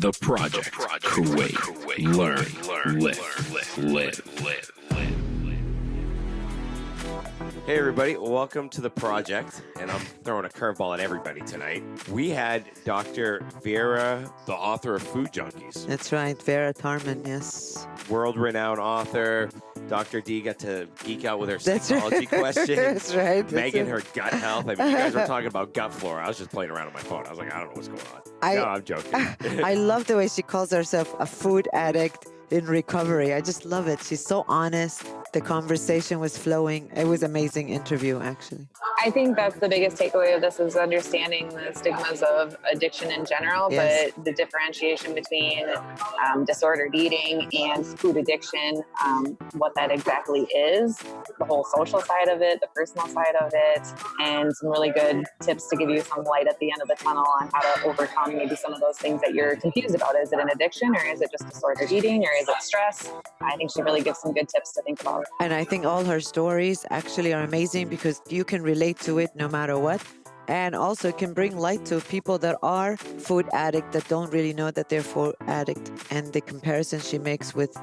The Project Kuwait. Learn, live. Hey everybody, welcome to The Project, and I'm throwing a curveball at everybody tonight. We had Dr. Vera, the author of Food Junkies. That's right, Vera Tarman, yes. World-renowned author. Dr. D got to geek out with her psychology questions. That's right. Meg and her gut health. I mean, you guys were talking about gut flora. I was just playing around on my phone. I was like, I don't know what's going on. No, I'm joking. I love the way she calls herself a food addict in recovery. I just love it. She's so honest. The conversation was flowing. It was an amazing interview, actually. I think that's the biggest takeaway of this is understanding the stigmas of addiction in general, Yes. but the differentiation between disordered eating and food addiction, what that exactly is, the whole social side of it, the personal side of it, and some really good tips to give you some light at the end of the tunnel on how to overcome maybe some of those things that you're confused about. Is it an addiction or is it just disordered eating or is it stress? I think she really gives some good tips to think about. And I think all her stories actually are amazing because you can relate to it no matter what. And also it can bring light to people that are food addict that don't really know that they're food addict. And the comparison she makes with,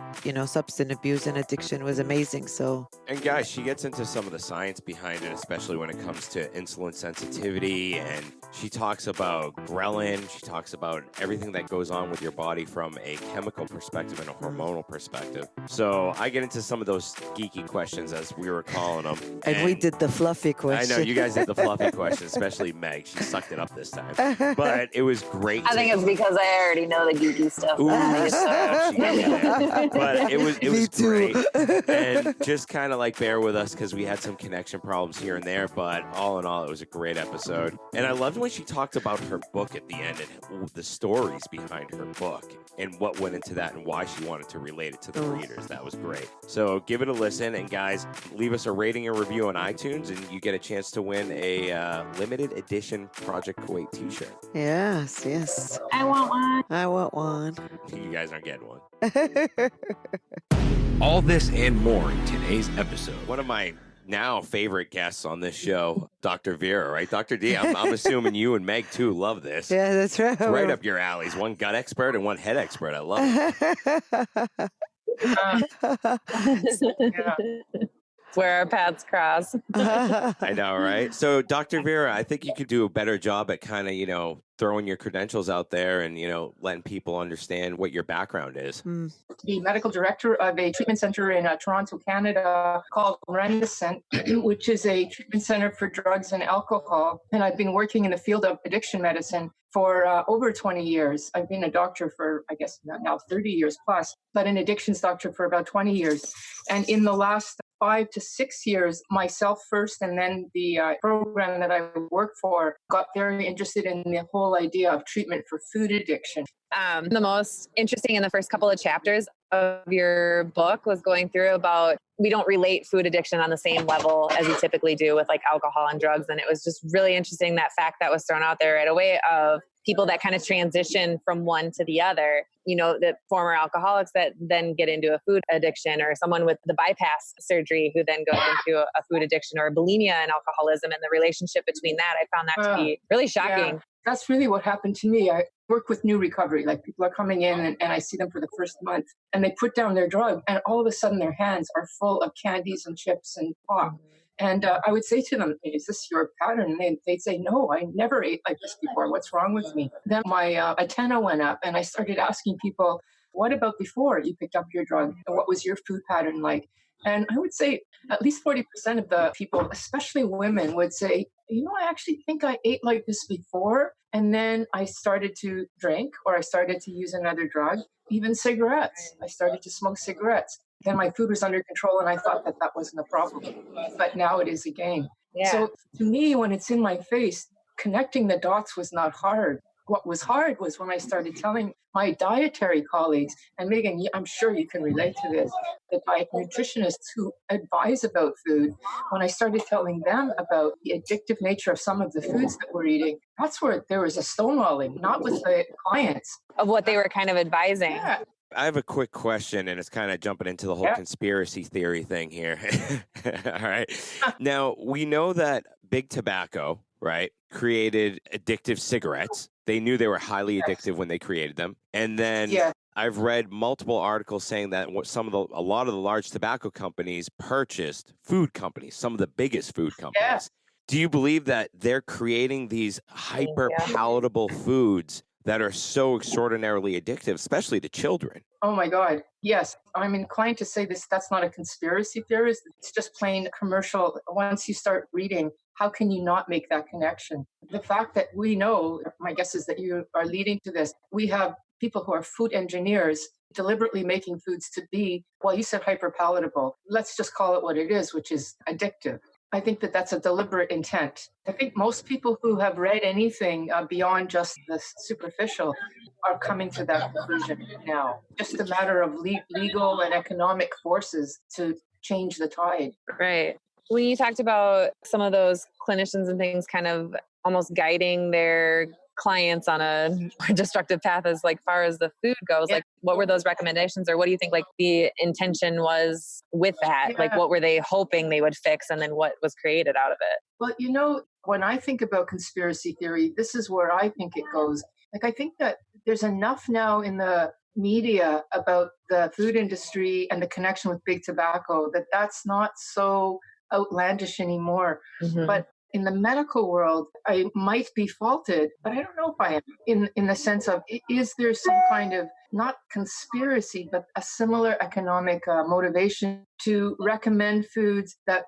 substance abuse and addiction was amazing. So, And guys, she gets into some of the science behind it, especially when it comes to insulin sensitivity. And she talks about ghrelin. She talks about everything that goes on with your body from a chemical perspective and a hormonal perspective. So I get into some of those geeky questions, as we were calling them. and we did the fluffy question. I know, you guys did the fluffy questions, especially Meg. She sucked it up this time. But it was great. I think it's because I already know the geeky stuff. Ooh, snap, she got me there. But it was too. great. And just kind of like bear with us because we had some connection problems here and there. But all in all, it was a great episode. And I loved when she talked about her book at the end and the stories behind her book and what went into that and why she wanted to relate it to the readers. That was great. So give it a listen. And guys, leave us a rating and review on iTunes and you get a chance to win a limited edition Project Kuwait t-shirt. Yes. I want one. I want one. You guys aren't getting one. All this and more in today's episode. One of my now favorite guests on this show, Dr. Vera, right? Dr. D, I'm assuming you and Meg, too, love this. Yeah, that's right. It's right up your alleys. One gut expert and one head expert. I love it. It's where our paths cross. I know, right? So, Dr. Vera, I think you could do a better job at kind of, throwing your credentials out there and, letting people understand what your background is. The medical director of a treatment center in Toronto, Canada called Renicent, which is a treatment center for drugs and alcohol. And I've been working in the field of addiction medicine for over 20 years. I've been a doctor for, I guess, now 30 years plus, but an addictions doctor for about 20 years. And in the last 5 to 6 years, myself first, and then the program that I work for got very interested in the whole idea of treatment for food addiction. The most interesting in the first couple of chapters of your book was going through about we don't relate food addiction on the same level as you typically do with like alcohol and drugs. And it was just really interesting, that fact that was thrown out there right away of people that kind of transition from one to the other, the former alcoholics that then get into a food addiction, or someone with the bypass surgery who then goes into a food addiction, or bulimia and alcoholism, and the relationship between that. I found that to be really shocking. Yeah, that's really what happened to me. I work with new recovery. Like, people are coming in and I see them for the first month and they put down their drug and all of a sudden their hands are full of candies and chips and pop. And I would say to them, is this your pattern? And they'd say, no, I never ate like this before. What's wrong with me? Then my antenna went up and I started asking people, what about before you picked up your drug? And what was your food pattern like? And I would say at least 40% of the people, especially women, would say, I actually think I ate like this before. And then I started to drink, or I started to use another drug, even cigarettes. I started to smoke cigarettes. Then my food was under control and I thought that wasn't a problem. But now it is again. Yeah. So to me, when it's in my face, connecting the dots was not hard. What was hard was when I started telling my dietary colleagues, and Megan, I'm sure you can relate to this, the diet nutritionists who advise about food, when I started telling them about the addictive nature of some of the foods that we're eating, that's where there was a stonewalling, not with the clients. Of what they were kind of advising. Yeah. I have a quick question, and it's kind of jumping into the whole conspiracy theory thing here. All right. Now, we know that big tobacco, right, created addictive cigarettes. They knew they were highly addictive when they created them. And then I've read multiple articles saying that a lot of the large tobacco companies purchased food companies, some of the biggest food companies. Do you believe that they're creating these hyper palatable foods that are so extraordinarily addictive, especially to children? Oh my God. Yes. I'm inclined to say that's not a conspiracy theory. It's just plain commercial. Once you start reading, how can you not make that connection? The fact that we know, my guess is that you are leading to this. We have people who are food engineers deliberately making foods to be, well, you said hyper palatable. Let's just call it what it is, which is addictive. I think that that's a deliberate intent. I think most people who have read anything beyond just the superficial are coming to that conclusion now. Just a matter of legal and economic forces to change the tide. Right. When you talked about some of those clinicians and things kind of almost guiding their clients on a more destructive path as far as the food goes, what were those recommendations, or what do you think the intention was with that? What were they hoping they would fix, and then what was created out of it? Well, when I think about conspiracy theory, this is where I think it goes. I think that there's enough now in the media about the food industry and the connection with big tobacco that's not so outlandish anymore. Mm-hmm. But in the medical world, I might be faulted, but I don't know if I am, in the sense of, is there some kind of, not conspiracy, but a similar economic motivation to recommend foods that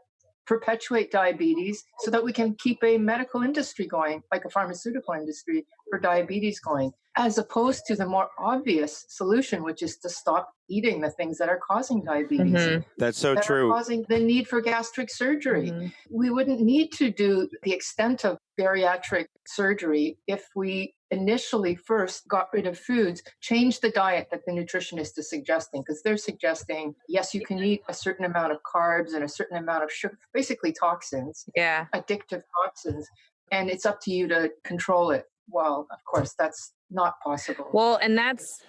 perpetuate diabetes so that we can keep a medical industry going, like a pharmaceutical industry for diabetes going, as opposed to the more obvious solution, which is to stop eating the things that are causing diabetes. Mm-hmm. That's so true. Causing the need for gastric surgery. Mm-hmm. We wouldn't need to do the extent of bariatric surgery if we initially first got rid of foods, changed the diet that the nutritionist is suggesting, because they're suggesting, yes, you can eat a certain amount of carbs and a certain amount of sugar, basically toxins, addictive toxins, and it's up to you to control it. Well, of course, that's not possible. Well, and that's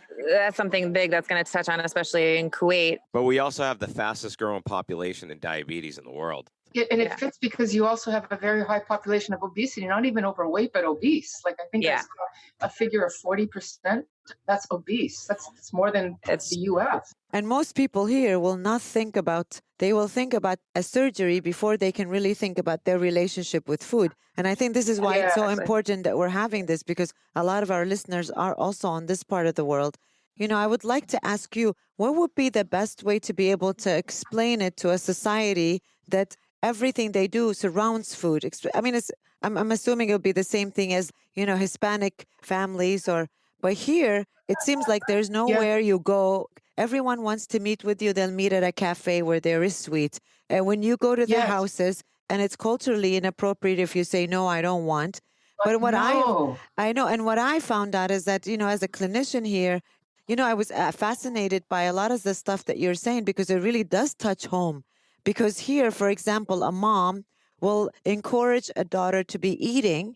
something big that's going to touch on, especially in Kuwait. But we also have the fastest growing population in diabetes in the world. It fits because you also have a very high population of obesity, not even overweight, but obese. I think there's a figure of 40%. That's obese. That's more than the U.S. And most people here will not think about, they will think about a surgery before they can really think about their relationship with food. And I think this is why it's so important that we're having this, because a lot of our listeners are also on this part of the world. I would like to ask you, what would be the best way to be able to explain it to a society that everything they do surrounds food? I mean, I'm assuming it would be the same thing as, Hispanic families but here it seems like there's nowhere you go. Everyone wants to meet with you. They'll meet at a cafe where there is sweets. And when you go to their houses, and it's culturally inappropriate if you say, no, I don't want. But what I know, and what I found out is that, as a clinician here, I was fascinated by a lot of the stuff that you're saying, because it really does touch home. Because here, for example, a mom will encourage a daughter to be eating.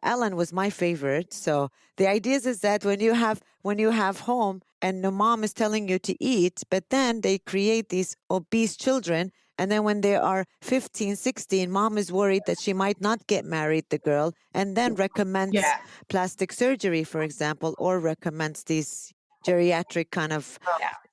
Ellen was my favorite. So the idea is that when you have home and the mom is telling you to eat, but then they create these obese children. And then when they are 15, 16, mom is worried that she might not get married, the girl, and then recommends plastic surgery, for example, or recommends these geriatric kind of.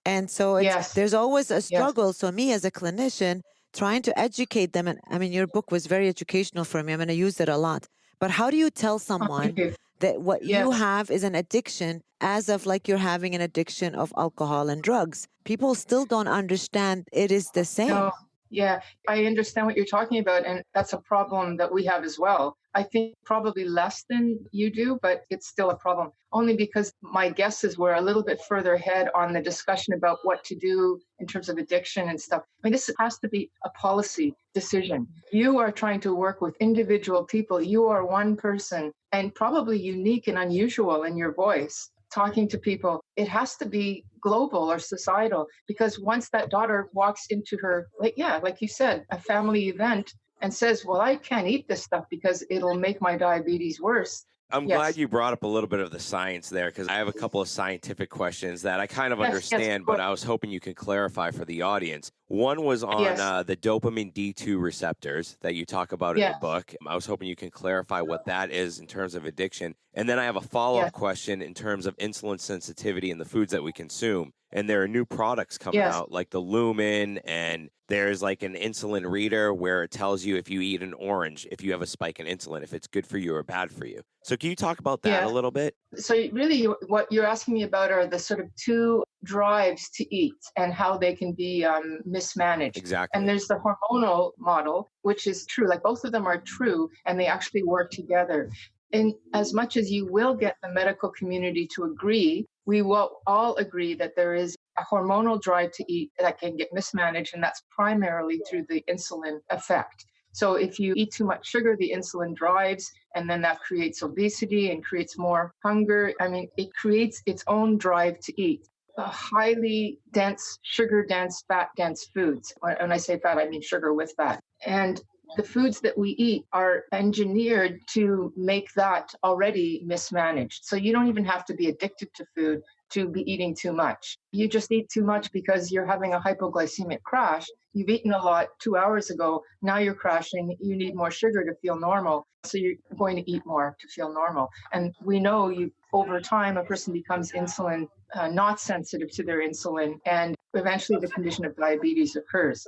And so there's always a struggle. So me as a clinician, trying to educate them, and I mean, your book was very educational for me. I'm going to use it a lot. But how do you tell someone that what you have is an addiction, as of you're having an addiction of alcohol and drugs? People still don't understand it is the same. No. Yeah, I understand what you're talking about, and that's a problem that we have as well. I think probably less than you do, but it's still a problem, only because my guess is we're a little bit further ahead on the discussion about what to do in terms of addiction and stuff. I mean, this has to be a policy decision. You are trying to work with individual people. You are one person, and probably unique and unusual in your voice, talking to people. It has to be global or societal, because once that daughter walks into her, like you said, a family event and says, well, I can't eat this stuff because it'll make my diabetes worse. I'm glad you brought up a little bit of the science there, because I have a couple of scientific questions that I kind of understand, but I was hoping you could clarify for the audience. One was on Yes. the dopamine D2 receptors that you talk about in the book. I was hoping you can clarify what that is in terms of addiction. And then I have a follow-up question in terms of insulin sensitivity in the foods that we consume. And there are new products coming out like the Lumen, and there's like an insulin reader where it tells you if you eat an orange, if you have a spike in insulin, if it's good for you or bad for you. So can you talk about that a little bit? So really what you're asking me about are the sort of two drives to eat and how they can be mismanaged. Exactly. And there's the hormonal model, which is true. Like both of them are true, and they actually work together. And as much as you will get the medical community to agree, we will all agree that there is a hormonal drive to eat that can get mismanaged, and that's primarily through the insulin effect. So if you eat too much sugar, the insulin drives, and then that creates obesity and creates more hunger. I mean, it creates its own drive to eat. Highly dense, sugar-dense, fat-dense foods. When I say fat, I mean sugar with fat. And the foods that we eat are engineered to make that already mismanaged. So you don't even have to be addicted to food to be eating too much. You just eat too much because you're having a hypoglycemic crash. You've eaten a lot 2 hours ago. Now you're crashing. You need more sugar to feel normal. So you're going to eat more to feel normal. And we know over time, a person becomes insulin not sensitive to their insulin, and eventually the condition of diabetes occurs.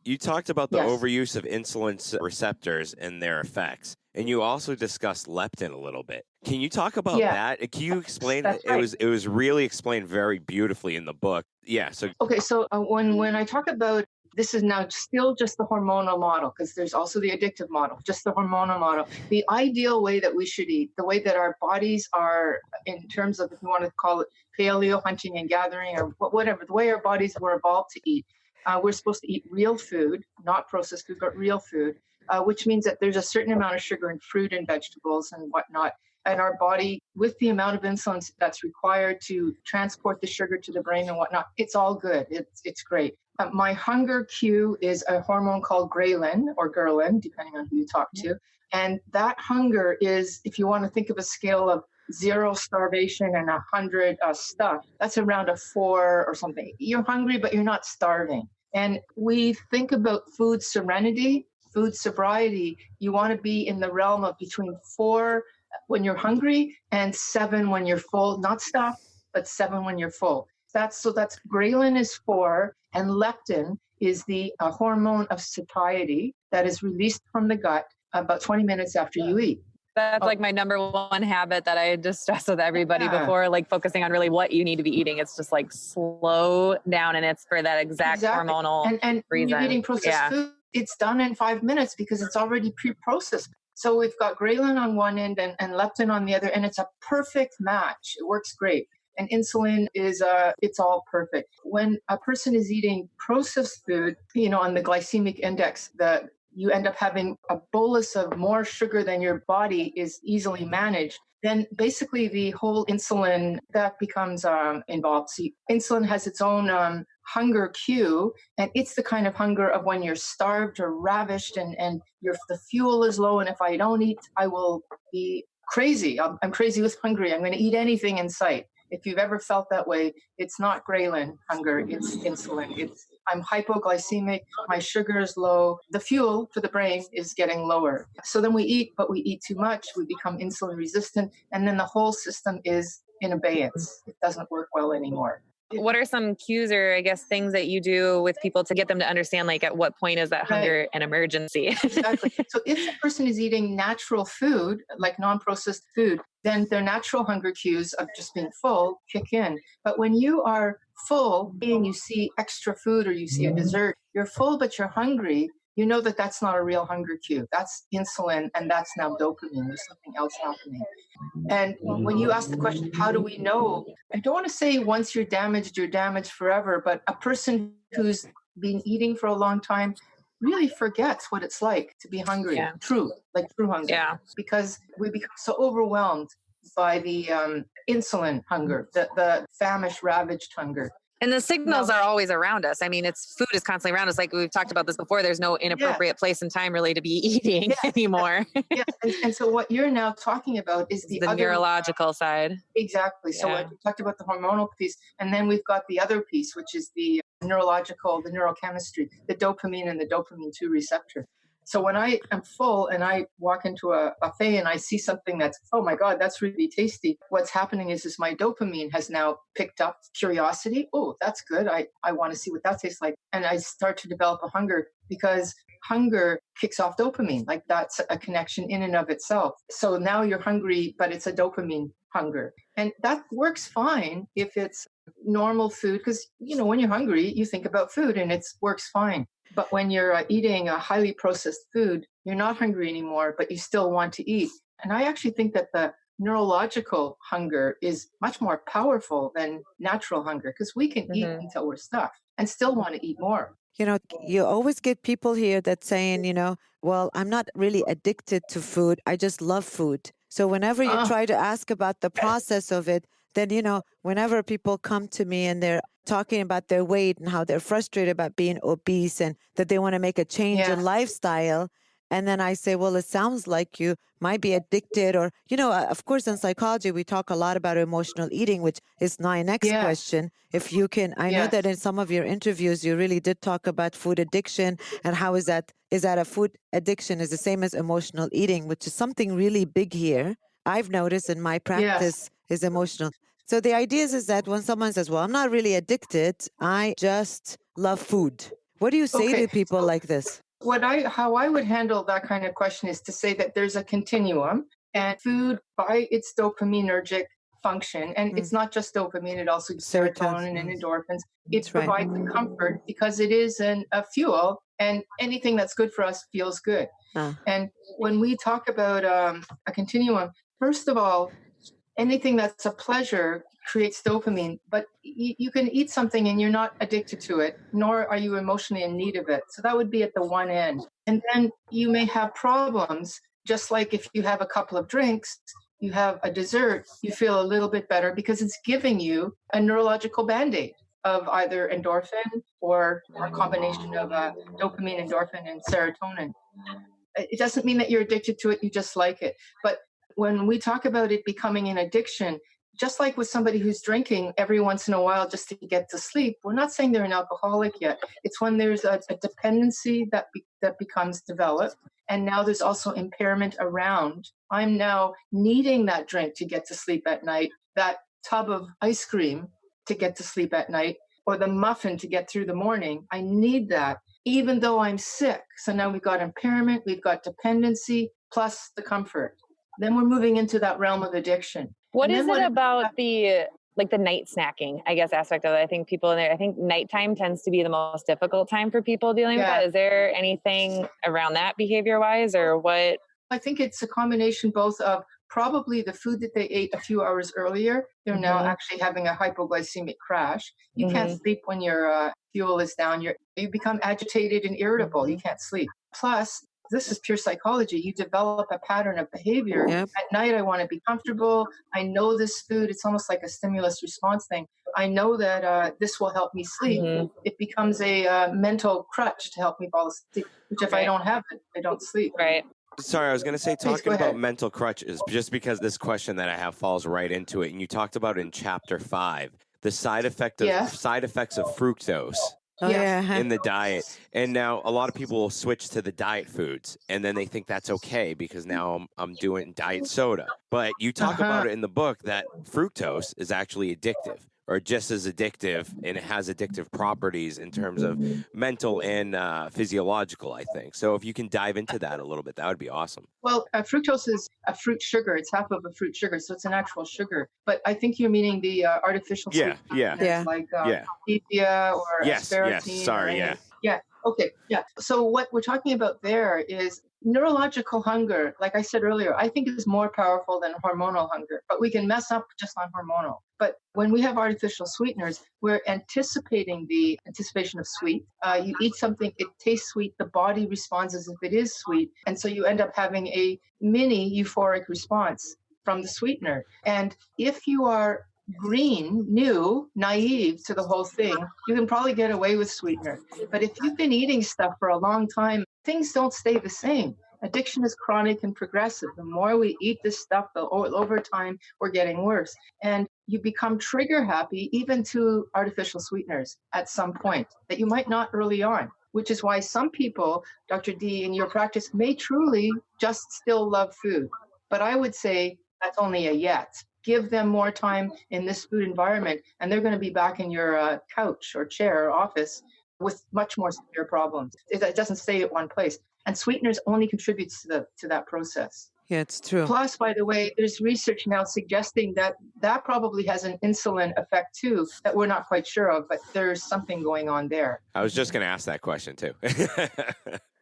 You talked about the overuse of insulin receptors and their effects, and you also discussed leptin a little bit. Can you talk about that? Can you explain it? Right. It was really explained very beautifully in the book. Yeah. So when I talk about this is now still just the hormonal model, because there's also the addictive model, just the hormonal model. The ideal way that we should eat, the way that our bodies are, in terms of, if you want to call it paleo, hunting and gathering, or whatever, the way our bodies were evolved to eat, we're supposed to eat real food, not processed food, but real food, which means that there's a certain amount of sugar in fruit and vegetables and whatnot. And our body, with the amount of insulin that's required to transport the sugar to the brain and whatnot, it's all good. It's great. My hunger cue is a hormone called ghrelin or ghrelin, depending on who you talk to. And that hunger is, if you want to think of a scale of 0 starvation and 100 stuff, that's around a 4 or something. You're hungry, but you're not starving. And we think about food serenity, food sobriety. You want to be in the realm of between 4 when you're hungry and 7 when you're full, not stuff, but 7 when you're full. That's ghrelin is 4, and leptin is the hormone of satiety that is released from the gut about 20 minutes after you eat. That's like my number one habit that I discuss with everybody before, like focusing on really what you need to be eating. It's just like slow down, and it's for that exact hormonal and reason. When you're eating processed food, it's done in 5 minutes because it's already pre-processed. So we've got ghrelin on one end and leptin on the other, and it's a perfect match. It works great. And insulin is, it's all perfect. When a person is eating processed food, on the glycemic index, you end up having a bolus of more sugar than your body is easily managed, then basically the whole insulin that becomes involved. So insulin has its own hunger cue, and it's the kind of hunger of when you're starved or ravished and the fuel is low, and if I don't eat, I will be crazy. I'm crazy with hungry. I'm going to eat anything in sight. If you've ever felt that way, it's not ghrelin hunger, it's insulin. I'm hypoglycemic, my sugar is low, the fuel for the brain is getting lower. So then we eat, but we eat too much, we become insulin resistant, and then the whole system is in abeyance. It doesn't work well anymore. What are some cues or, I guess, things that you do with people to get them to understand, like, at what point is that hunger an emergency? Exactly. So if the person is eating natural food, like non-processed food, then their natural hunger cues of just being full kick in. But when you are full and you see extra food or you see a dessert, you're full, but you're hungry, you know that that's not a real hunger cue. That's insulin, and that's now dopamine. There's something else happening. And when you ask the question, how do we know? I don't want to say once you're damaged forever, but a person who's been eating for a long time really forgets what it's like to be hungry, true hunger. Yeah. Because we become so overwhelmed by the insulin hunger, the famished, ravaged hunger. And the signals are always around us. I mean, food is constantly around us. Like we've talked about this before, there's no inappropriate place and time really to be eating anymore. Yes. And so what you're now talking about is the other neurological side. Exactly. So we talked about the hormonal piece, and then we've got the other piece, which is the the neurochemistry, the dopamine and the dopamine 2 receptor. So when I am full and I walk into a buffet and I see something that's, oh my God, that's really tasty, what's happening is my dopamine has now picked up curiosity. Oh, that's good. I want to see what that tastes like. And I start to develop a hunger, because hunger kicks off dopamine. Like, that's a connection in and of itself. So now you're hungry, but it's a dopamine hunger. And that works fine if it's normal food, because, when you're hungry, you think about food and it works fine. But when you're eating a highly processed food, you're not hungry anymore, but you still want to eat. And I actually think that the neurological hunger is much more powerful than natural hunger, because we can eat until we're stuffed and still want to eat more. You always get people here that saying, well, I'm not really addicted to food. I just love food. So whenever you try to ask about the process of it, then, whenever people come to me and they're talking about their weight and how they're frustrated about being obese and that they want to make a change in lifestyle. And then I say, well, it sounds like you might be addicted, or, of course, in psychology, we talk a lot about emotional eating, which is my next question. If you can, I know that in some of your interviews, you really did talk about food addiction and how is that a food addiction is the same as emotional eating, which is something really big here. I've noticed in my practice is emotional. So the idea is that when someone says, well, I'm not really addicted, I just love food. What do you say to people like this? How I would handle that kind of question is to say that there's a continuum, and food, by its dopaminergic function, and it's not just dopamine, it also serotonin and endorphins. It provides the comfort because it is a fuel, and anything that's good for us feels good. And when we talk about a continuum, first of all, anything that's a pleasure creates dopamine, but you can eat something and you're not addicted to it, nor are you emotionally in need of it. So that would be at the one end. And then you may have problems, just like if you have a couple of drinks, you have a dessert, you feel a little bit better because it's giving you a neurological band-aid of either endorphin or a combination of dopamine, endorphin, and serotonin. It doesn't mean that you're addicted to it, you just like it. But when we talk about it becoming an addiction, just like with somebody who's drinking every once in a while just to get to sleep, we're not saying they're an alcoholic yet. It's when there's a dependency that becomes developed. And now there's also impairment around. I'm now needing that drink to get to sleep at night, that tub of ice cream to get to sleep at night, or the muffin to get through the morning. I need that, even though I'm sick. So now we've got impairment, we've got dependency, plus the comfort. Then we're moving into that realm of addiction. What is it about the night snacking, I guess, aspect of it? I think people in there, I think nighttime tends to be the most difficult time for people dealing with that. Is there anything around that behavior-wise, or what? I think it's a combination both of probably the food that they ate a few hours earlier. They're now actually having a hypoglycemic crash. You can't sleep when your fuel is down. You become agitated and irritable. You can't sleep. Plus, this is pure psychology. You develop a pattern of behavior. At night, I want to be comfortable. I know this food. It's almost like a stimulus response thing. I know that this will help me sleep. It becomes a mental crutch to help me fall asleep, which if I don't have it, I don't sleep. Right. Sorry, I was going to say, talking about mental crutches, just because this question that I have falls right into it. And you talked about in chapter 5, the side effects of fructose. In the diet. And now a lot of people will switch to the diet foods, and then they think that's okay because now I'm doing diet soda. But you talk about it in the book that fructose is actually addictive, or just as addictive, and it has addictive properties in terms of mental and physiological, I think. So if you can dive into that a little bit, that would be awesome. Well, fructose is a fruit sugar. It's half of a fruit sugar, so it's an actual sugar. But I think you're meaning the artificial sweeteners like stevia or aspartame. So what we're talking about there is neurological hunger, like I said earlier, I think is more powerful than hormonal hunger, but we can mess up just on hormonal. But when we have artificial sweeteners, we're anticipating the anticipation of sweet. You eat something, it tastes sweet, the body responds as if it is sweet. And so you end up having a mini euphoric response from the sweetener. And if you are green, new, naive to the whole thing, you can probably get away with sweetener. But if you've been eating stuff for a long time, things don't stay the same. Addiction is chronic and progressive. The more we eat this stuff, over time, we're getting worse. And you become trigger happy even to artificial sweeteners at some point that you might not early on, which is why some people, Dr. D, in your practice may truly just still love food. But I would say that's only a yet. Give them more time in this food environment, and they're going to be back in your couch or chair or office with much more severe problems. It doesn't stay at one place. And sweeteners only contributes to that process. Yeah, it's true. Plus, by the way, there's research now suggesting that probably has an insulin effect too that we're not quite sure of, but there's something going on there. I was just going to ask that question too.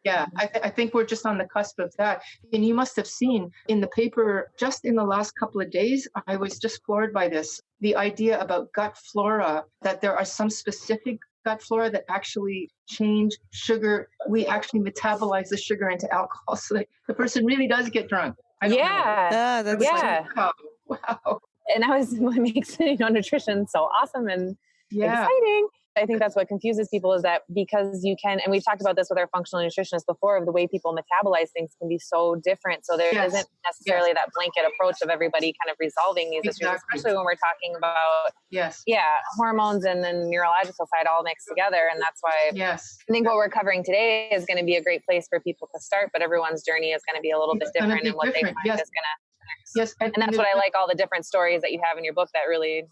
Yeah, I think we're just on the cusp of that. And you must have seen in the paper just in the last couple of days, I was just floored by this. The idea about gut flora, that there are some specific gut flora that actually change sugar. We actually metabolize the sugar into alcohol so that the person really does get drunk. Yeah. That's Wow. And that was what makes nutrition so awesome and exciting. I think that's what confuses people, is that because you can, and we've talked about this with our functional nutritionists before, of the way people metabolize things can be so different. So there isn't necessarily that blanket approach of everybody kind of resolving these issues, especially when we're talking about hormones and then neurological side all mixed together. And that's why I think what we're covering today is going to be a great place for people to start, but everyone's journey is going to be a little bit different, and what they find is going to and that's what I like, all the different stories that you have in your book that really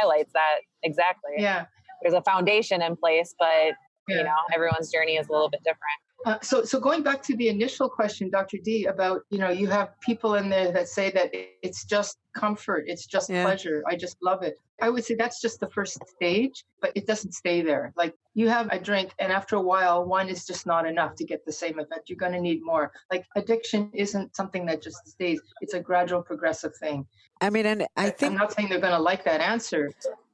highlights that. Exactly. Yeah. There's a foundation in place, but you know, everyone's journey is a little bit different. So going back to the initial question, Dr. D, about, you have people in there that say that it's just comfort, it's just pleasure, I just love it. I would say that's just the first stage, but it doesn't stay there. Like, you have a drink, and after a while, one is just not enough to get the same effect. You're going to need more. Like, addiction isn't something that just stays. It's a gradual, progressive thing. I mean, and I think I'm not saying they're going to like that answer.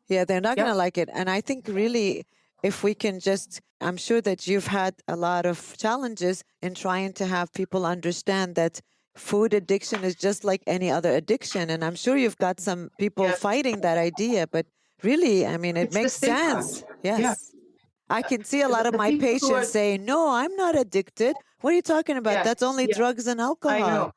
Yeah, they're not going to like it. And I think really, if we can just, I'm sure that you've had a lot of challenges in trying to have people understand that food addiction is just like any other addiction. And I'm sure you've got some people fighting that idea, but really, I mean, it makes sense. Yes. Yeah. I can see a lot of my patients saying, no, I'm not addicted. What are you talking about? That's only drugs and alcohol. I know.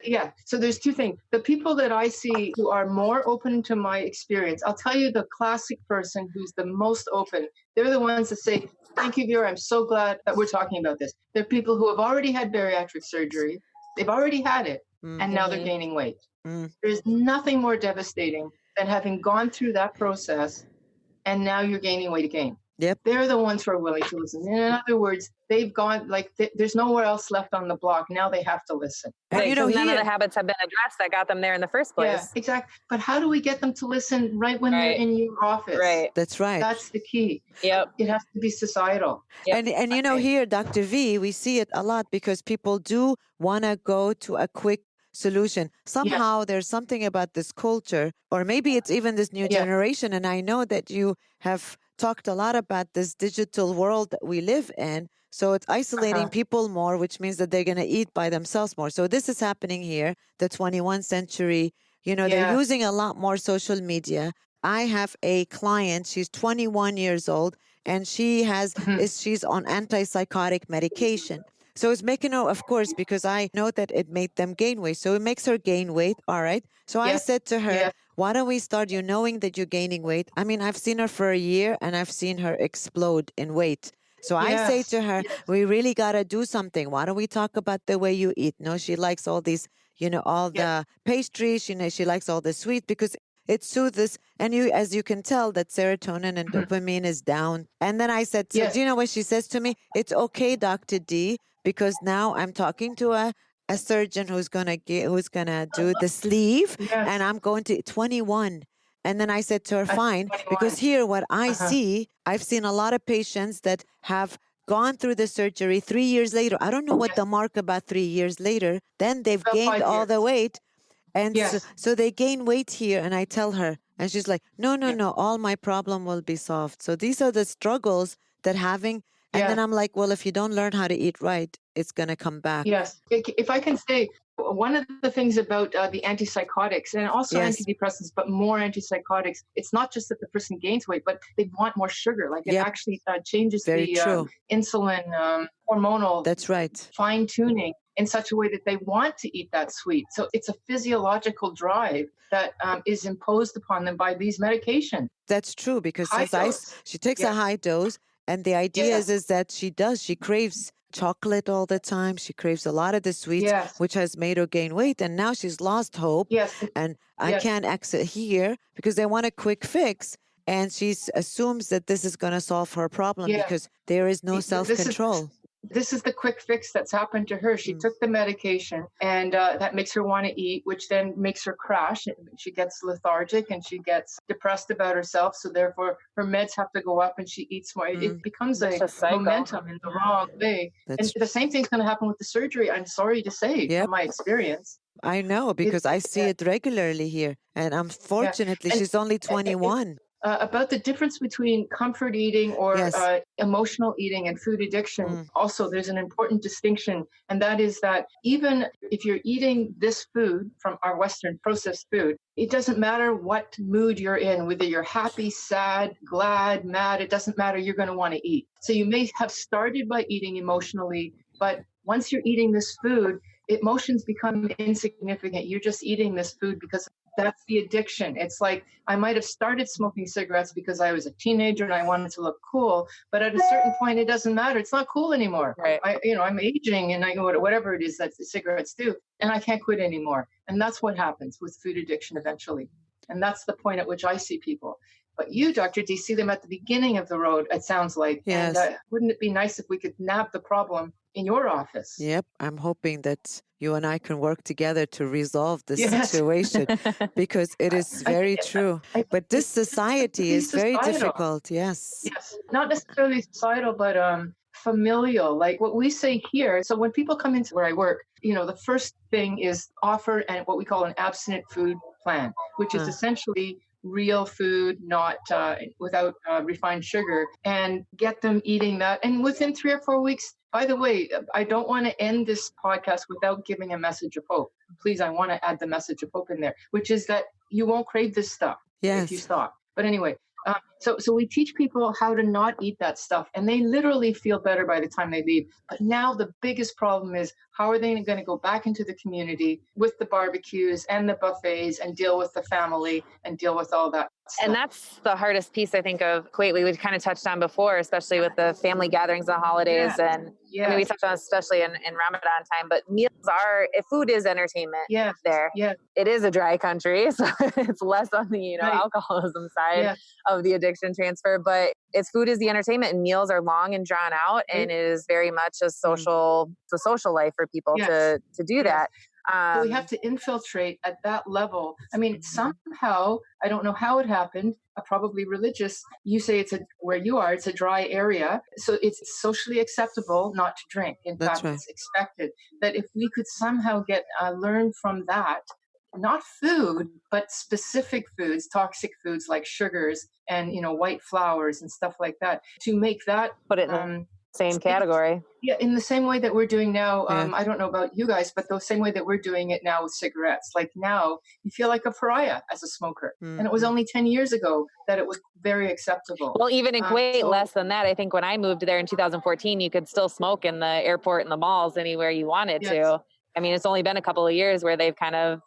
Yeah. So there's two things. The people that I see who are more open to my experience, I'll tell you the classic person who's the most open. They're the ones that say, thank you, Vera. I'm so glad that we're talking about this. They're people who have already had bariatric surgery. They've already had it. And now they're gaining weight. There's nothing more devastating than having gone through that process and now you're gaining weight again. Yep. They're the ones who are willing to listen. In other words, they've gone, there's nowhere else left on the block. Now they have to listen. Right, because none of the habits have been addressed that got them there in the first place. Yeah, exactly. But how do we get them to listen right when they're in your office? Right. That's right. That's the key. Yep. It has to be societal. Yep. And here, Dr. V, we see it a lot because people do want to go to a quick solution. Somehow there's something about this culture, or maybe it's even this new generation. And I know that you have talked a lot about this digital world that we live in. So it's isolating people more, which means that they're going to eat by themselves more. So this is happening here, the 21st century. They're using a lot more social media. I have a client, she's 21 years old, and she she's on antipsychotic medication. So it's making her, of course, because I know that it made them gain weight. So it makes her gain weight. All right. So I said to her, why don't we start you knowing that you're gaining weight? I mean, I've seen her for a year and I've seen her explode in weight. So I say to her, we really got to do something. Why don't we talk about the way you eat? No, she likes all these, all the pastries. She likes all the sweet because it soothes. And as you can tell, that serotonin and dopamine is down. And then I said, do you know what she says to me? It's okay, Dr. D, because now I'm talking to a surgeon who's gonna do the sleeve, and I'm going to 21. And then I said to her, fine, because here what I see, I've seen a lot of patients that have gone through the surgery 3 years later. I don't know what the mark about 3 years later. Then they've gained all the weight, and so they gain weight here. And I tell her, and she's like, no, all my problem will be solved. So these are the struggles that having. And then I'm like, well, if you don't learn how to eat right, it's going to come back. Yes. If I can say, one of the things about the antipsychotics and also antidepressants, but more antipsychotics, it's not just that the person gains weight, but they want more sugar. Like it actually changes the insulin hormonal That's right. fine tuning. in such a way that they want to eat that sweet. So it's a physiological drive that is imposed upon them by these medications. That's true, because High since dose. she takes a Yeah. high dose, and the idea Yes. is that she craves chocolate all the time. She craves a lot of the sweets, Yes. which has made her gain weight. And now she's lost hope. Yes. And I Yes. can't exit here because they want a quick fix. And she assumes that this is going to solve her problem Yeah. because there is no This is- self-control. This is the quick fix that's happened to her. She took the medication, and that makes her want to eat, which then makes her crash. She gets lethargic and she gets depressed about herself. So therefore, her meds have to go up, and she eats more. It becomes a Vicious cycle. momentum in the wrong way. And the same thing's going to happen with the surgery. I'm sorry to say, Yep. from my experience. I know, because I see it regularly here. And unfortunately, And- she's only 21. About the difference between comfort eating or Yes. emotional eating and food addiction, also there's an important distinction, and that is that even if you're eating this food from our Western processed food, it doesn't matter what mood you're in, whether you're happy, sad, glad, mad, it doesn't matter, you're going to want to eat. So you may have started by eating emotionally, but once you're eating this food, emotions become insignificant. You're just eating this food because that's the addiction. It's like I might have started smoking cigarettes because I was a teenager and I wanted to look cool, but at a certain point, it doesn't matter. It's not cool anymore. Right. I'm aging, and I know whatever it is that the cigarettes do, and I can't quit anymore. And that's what happens with food addiction eventually. And that's the point at which I see people. But you, Dr. D, see them at the beginning of the road, it sounds like. Yes. And wouldn't it be nice if we could nab the problem in your office? Yep. I'm hoping that you and I can work together to resolve this Yes. situation, because it is very true. But this society is very societal. difficult. Yes. Yes, not necessarily societal, but familial, like what we say here. So when people come into where I work, the first thing is offer and what we call an abstinent food plan, which is essentially real food, not without refined sugar, and get them eating that. And within 3 or 4 weeks, by the way, I don't want to end this podcast without giving a message of hope. Please, I want to add the message of hope in there, which is that you won't crave this stuff if you stop. But anyway, so we teach people how to not eat that stuff, and they literally feel better by the time they leave. But now the biggest problem is, how are they going to go back into the community with the barbecues and the buffets and deal with the family and deal with all that stuff? And that's the hardest piece, I think, of Kuwait. We kind of touched on before, especially with the family gatherings and holidays. Yeah. And I mean, we touched on especially in Ramadan time, but meals if food is entertainment there. Yeah. It is a dry country, so it's less on the, Right. alcoholism side of the addiction transfer, but food is the entertainment, and meals are long and drawn out, and it is very much a social life for people to do that. So we have to infiltrate at that level. I mean, somehow, I don't know how it happened, probably religious. You say where you are, it's a dry area. So it's socially acceptable not to drink. In That's fact, right. it's expected that if we could somehow learn from that, not food, but specific foods, toxic foods like sugars and, white flours and stuff like that, to make that put it in the same category. Yeah, in the same way that we're doing now. Yeah. I don't know about you guys, but the same way that we're doing it now with cigarettes. Like now, you feel like a pariah as a smoker. And it was only 10 years ago that it was very acceptable. Well, even in Kuwait, less than that. I think when I moved there in 2014, you could still smoke in the airport and the malls anywhere you wanted to. I mean, it's only been a couple of years where they've kind of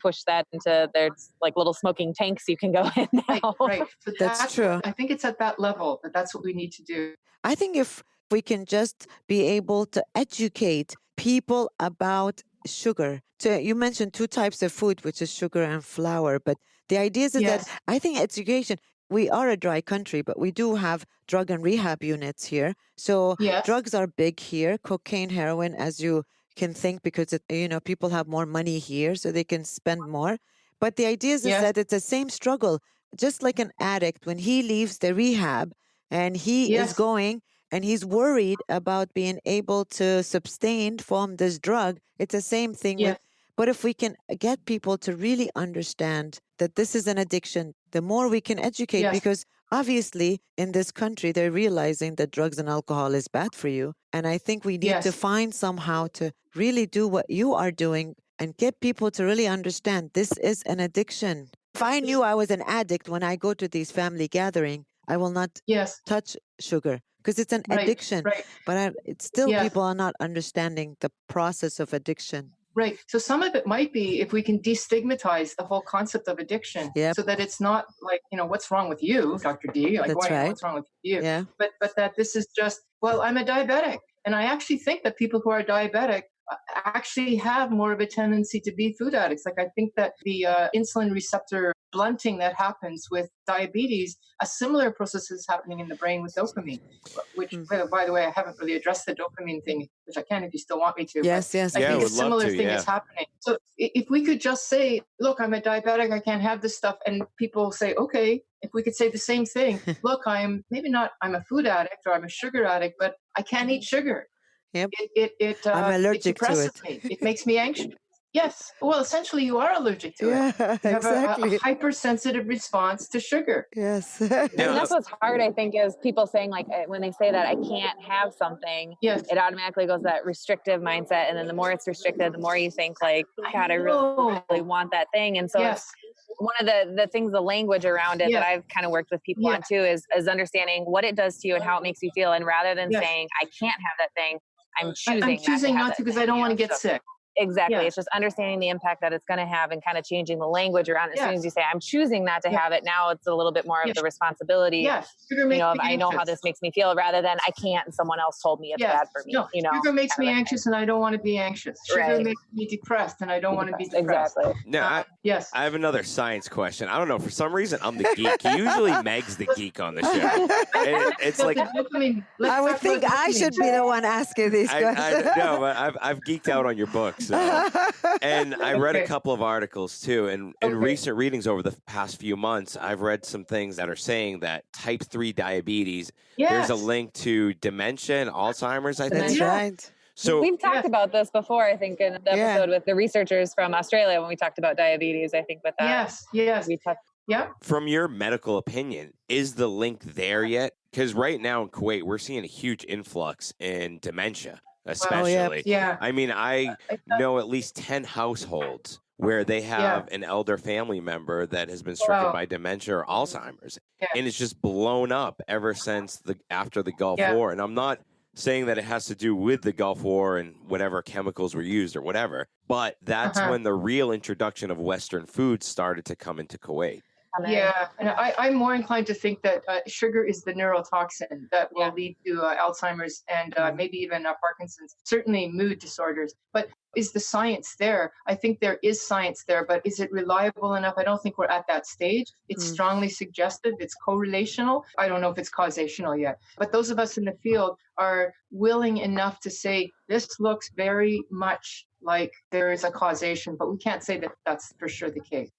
push that into there's like little smoking tanks you can go in now. Right. But That's true. I think it's at that level that's what we need to do. I think if we can just be able to educate people about sugar. So you mentioned 2 types of food, which is sugar and flour. But the idea is that I think education, we are a dry country, but we do have drug and rehab units here. So drugs are big here, cocaine, heroin, as you can think, because people have more money here, so they can spend more. But the idea is that it's the same struggle, just like an addict when he leaves the rehab and he is going and he's worried about being able to sustain from this drug. It's the same thing but if we can get people to really understand that this is an addiction, the more we can educate, because obviously in this country, they're realizing that drugs and alcohol is bad for you. And I think we need to find somehow to really do what you are doing and get people to really understand this is an addiction. If I knew I was an addict when I go to these family gatherings, I will not touch sugar because it's an Right, addiction. right. But it's still Yes. people are not understanding the process of addiction. Right. So some of it might be if we can destigmatize the whole concept of addiction, Yep. so that it's not like, what's wrong with you, Dr. D? Like, That's right. what's wrong with you? Yeah. But that this is just, well, I'm a diabetic. And I actually think that people who are diabetic actually have more of a tendency to be food addicts. Like, I think that the insulin receptor blunting that happens with diabetes, a similar process is happening in the brain with dopamine, which, by the way, I haven't really addressed the dopamine thing, which I can if you still want me to. Yes, yes. I think a would love similar to, thing is happening. So if we could just say, look, I'm a diabetic, I can't have this stuff, and people say, okay, if we could say the same thing, look, I'm a food addict or I'm a sugar addict, but I can't eat sugar. Yep. I'm allergic to it. Me. It makes me anxious. Yes. Well, essentially, you are allergic to it. Yeah, You have exactly. a hypersensitive response to sugar. Yes. And that's what's hard, I think, is people saying, like, when they say that I can't have something, Yes. it automatically goes that restrictive mindset. And then the more it's restricted, the more you think, like, God, I really want that thing. And so Yes. one of the things, the language around it Yes. that I've kind of worked with people Yes. on too is understanding what it does to you and how it makes you feel. And rather than Yes. saying, I can't have that thing, I'm choosing not to because I don't want to get sick. Exactly. Yeah. It's just understanding the impact that it's going to have and kind of changing the language around it. As soon as you say, I'm choosing not to have it, now it's a little bit more of the responsibility. Yes. Sugar makes me I know how anxious. this makes me feel, rather than I can't and someone else told me it's bad for me. No, sugar makes me anxious and I don't want to be anxious. Sugar makes me depressed and I don't want to be depressed. Exactly. Now, yes. I have another science question. I don't know. For some reason, I'm the geek. Usually, Meg's the geek on the show. And it's like I would think I should be the one asking these questions. No, but I've geeked out on your books. And I read a couple of articles too. And in recent readings over the past few months, I've read some things that are saying that type 3 diabetes, there's a link to dementia and Alzheimer's, I think. That's right. So we've talked about this before, I think, in the episode with the researchers from Australia when we talked about diabetes, I think with that. Yes. From your medical opinion, is the link there yet? Because right now in Kuwait, we're seeing a huge influx in dementia, especially. I mean, I know at least 10 households where they have an elder family member that has been stricken by dementia or Alzheimer's. And it's just blown up ever since after the Gulf War. And I'm not saying that it has to do with the Gulf War and whatever chemicals were used or whatever, but that's when the real introduction of Western foods started to come into Kuwait. Yeah, and I'm more inclined to think that sugar is the neurotoxin that will lead to Alzheimer's and maybe even Parkinson's, certainly mood disorders. But is the science there? I think there is science there, but is it reliable enough? I don't think we're at that stage. It's strongly suggestive. It's correlational. I don't know if it's causational yet. But those of us in the field are willing enough to say, this looks very much like there is a causation, but we can't say that that's for sure the case.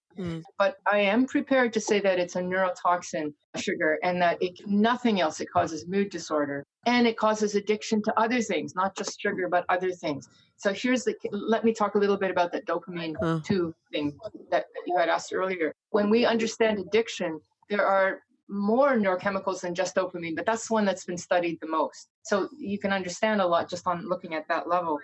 But I am prepared to say that it's a neurotoxin, sugar, and that nothing else. It causes mood disorder and it causes addiction to other things, not just sugar, but other things. So let me talk a little bit about that dopamine 2 thing that you had asked earlier. When we understand addiction, there are more neurochemicals than just dopamine, but that's the one that's been studied the most. So you can understand a lot just on looking at that level.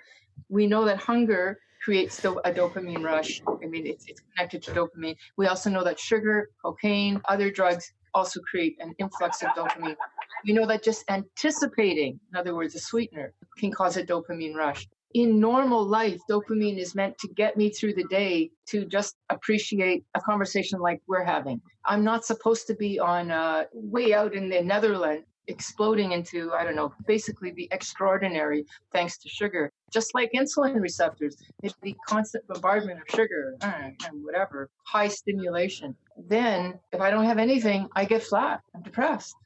We know that hunger creates a dopamine rush. I mean, it's connected to dopamine. We also know that sugar, cocaine, other drugs also create an influx of dopamine. We know that just anticipating, in other words, a sweetener, can cause a dopamine rush. In normal life, dopamine is meant to get me through the day to just appreciate a conversation like we're having. I'm not supposed to be on way out in the Netherlands exploding into, I don't know, basically the extraordinary thanks to sugar. Just like insulin receptors, it's the constant bombardment of sugar and whatever, high stimulation. Then if I don't have anything, I get flat. I'm depressed.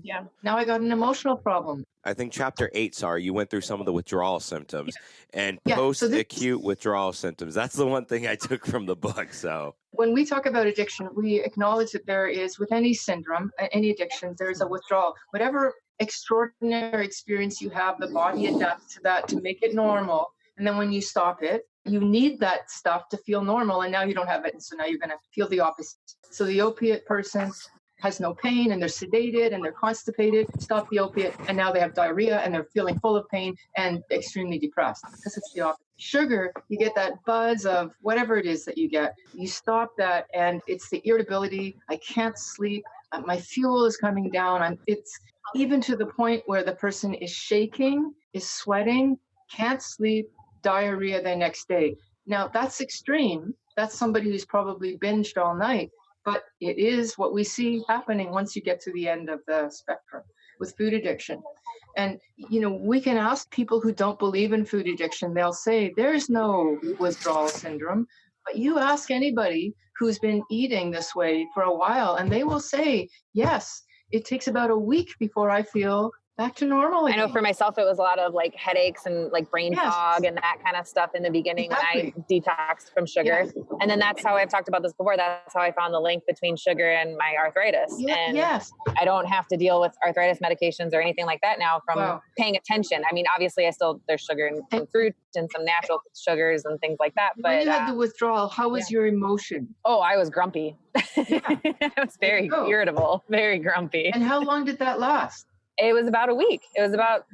Yeah. Now I got an emotional problem. I think chapter 8, you went through some of the withdrawal symptoms and post-acute withdrawal symptoms. That's the one thing I took from the book. So when we talk about addiction, we acknowledge that there is, with any syndrome, any addiction, there's a withdrawal. Whatever extraordinary experience you have, the body adapts to that to make it normal. And then when you stop it, you need that stuff to feel normal. And now you don't have it. And so now you're going to feel the opposite. So the opiate person has no pain and they're sedated and they're constipated, stop the opiate, and now they have diarrhea and they're feeling full of pain and extremely depressed because it's the opposite. Sugar, you get that buzz of whatever it is that you get. You stop that and it's the irritability. I can't sleep. My fuel is coming down. It's even to the point where the person is shaking, is sweating, can't sleep, diarrhea the next day. Now, that's extreme. That's somebody who's probably binged all night. But it is what we see happening once you get to the end of the spectrum with food addiction. And, we can ask people who don't believe in food addiction, they'll say there's no withdrawal syndrome. But you ask anybody who's been eating this way for a while, and they will say, yes, it takes about a week before I feel back to normal again. I know for myself, it was a lot of like headaches and like brain fog and that kind of stuff in the beginning when I detoxed from sugar. Yes. And then that's how I've talked about this before. That's how I found the link between sugar and my arthritis. And I don't have to deal with arthritis medications or anything like that now from paying attention. I mean, obviously there's sugar in fruit and some natural sugars and things like that. But when you had the withdrawal, how was your emotion? Oh, I was grumpy. I was very irritable, very grumpy. And how long did that last? It was about a week. It was about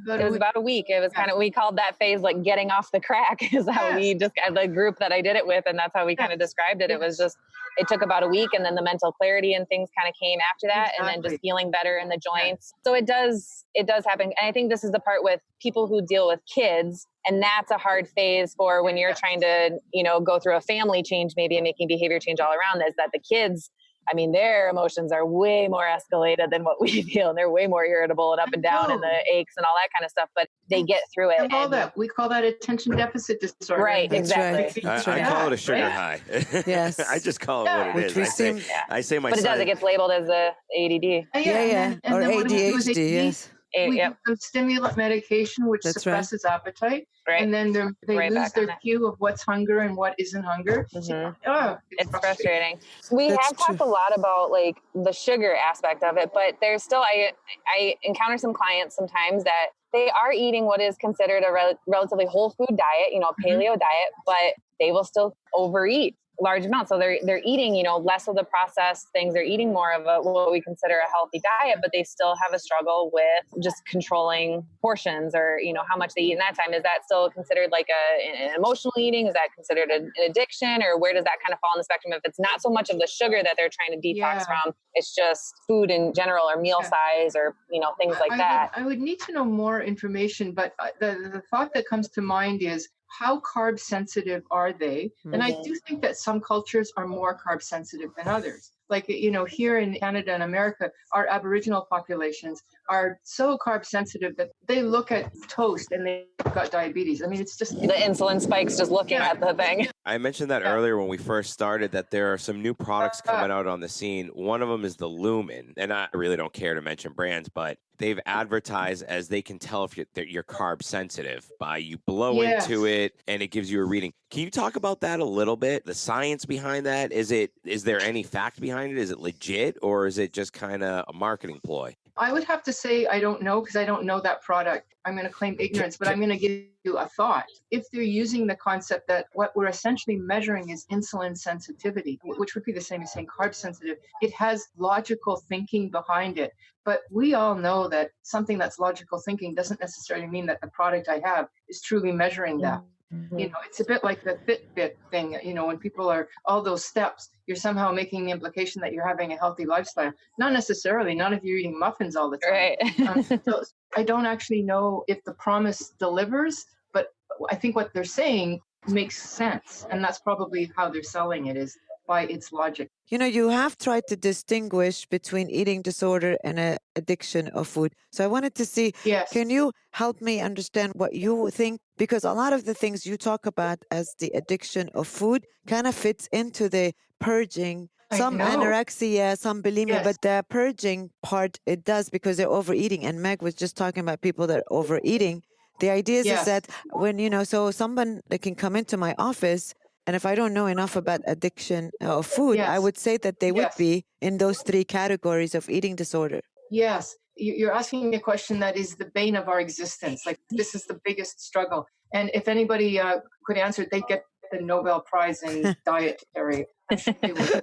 a week. It was kind of, we called that phase like getting off the crack is how we just, the group that I did it with. And that's how we kind of described it. It was just, it took about a week and then the mental clarity and things kind of came after that. And then just feeling better in the joints. So it does happen. And I think this is the part with people who deal with kids. And that's a hard phase for when you're trying to, go through a family change, maybe, and making behavior change all around, is that the kids, I mean, their emotions are way more escalated than what we feel. And they're way more irritable and up and down and the aches and all that kind of stuff, but they get through it. We call that attention deficit disorder. Right, exactly. Right. I call it a sugar high. Yes. I just call it what it is. I say my But it gets labeled as a ADD. Or ADHD, yes. We give them stimulant medication, which suppresses appetite. Right. And then they lose their cue of what's hunger and what isn't hunger. Mm-hmm. It's frustrating. We have talked a lot about like the sugar aspect of it, but there's still, I encounter some clients sometimes that they are eating what is considered a relatively whole food diet, paleo diet, but they will still overeat large amounts. So they're eating, less of the processed things. They're eating more of what we consider a healthy diet, but they still have a struggle with just controlling portions or, how much they eat in that time. Is that still considered like an emotional eating? Is that considered an addiction, or where does that kind of fall on the spectrum? If it's not so much of the sugar that they're trying to detox from, it's just food in general or meal size or, things like that. I would need to know more information, but the thought that comes to mind is, how carb sensitive are they? Mm-hmm. And I do think that some cultures are more carb sensitive than others. Like, here in Canada and America, our Aboriginal populations are so carb sensitive that they look at toast and they've got diabetes. I mean, it's just... The insulin spikes just looking at the thing. I mentioned that earlier when we first started, that there are some new products coming out on the scene. One of them is the Lumen. And I really don't care to mention brands, but they've advertised as they can tell if you're carb sensitive by you blow into it and it gives you a reading. Can you talk about that a little bit? The science behind that? Is there any fact behind it? Is it legit, or is it just kind of a marketing ploy? I would have to say I don't know, because I don't know that product. I'm going to claim ignorance, but I'm going to give you a thought. If they're using the concept that what we're essentially measuring is insulin sensitivity, which would be the same as saying carb sensitive, it has logical thinking behind it. But we all know that something that's logical thinking doesn't necessarily mean that the product I have is truly measuring that. Mm-hmm. It's a bit like the Fitbit thing, when people are all those steps, you're somehow making the implication that you're having a healthy lifestyle. Not necessarily, not if you're eating muffins all the time. Right. So I don't actually know if the promise delivers, but I think what they're saying makes sense. And that's probably how they're selling it, is by its logic. You have tried to distinguish between eating disorder and an addiction of food. So I wanted to see, can you help me understand what you think? Because a lot of the things you talk about as the addiction of food kind of fits into the purging. Some anorexia, some bulimia, but the purging part, it does, because they're overeating. And Meg was just talking about people that are overeating. The idea is that when, so someone that can come into my office, and if I don't know enough about addiction of food, I would say that they would be in those three categories of eating disorder. Yes. You're asking me a question that is the bane of our existence. Like, this is the biggest struggle. And if anybody could answer it, they'd get the Nobel Prize in dietary. I'm sure they would.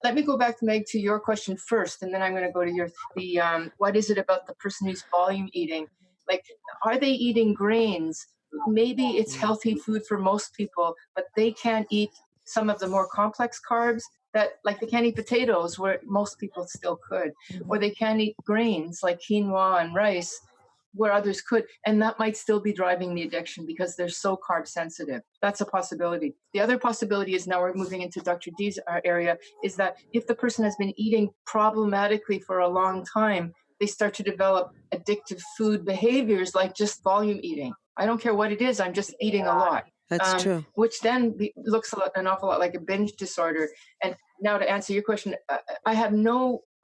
Let me go back, Meg, to your question first, and then I'm going to go to what is it about the person who's volume eating? Like, are they eating grains? Maybe it's healthy food for most people, but they can't eat some of the more complex carbs. that, like, they can't eat potatoes where most people still could, or they can't eat grains like quinoa and rice where others could, and that might still be driving the addiction because they're so carb sensitive. That's a possibility. The other possibility is, now we're moving into Dr. D's area, is that if the person has been eating problematically for a long time, they start to develop addictive food behaviors like just volume eating. I don't care what it is, I'm just eating a lot. That's true. Which then looks an awful lot like a binge disorder. And now, to answer your question,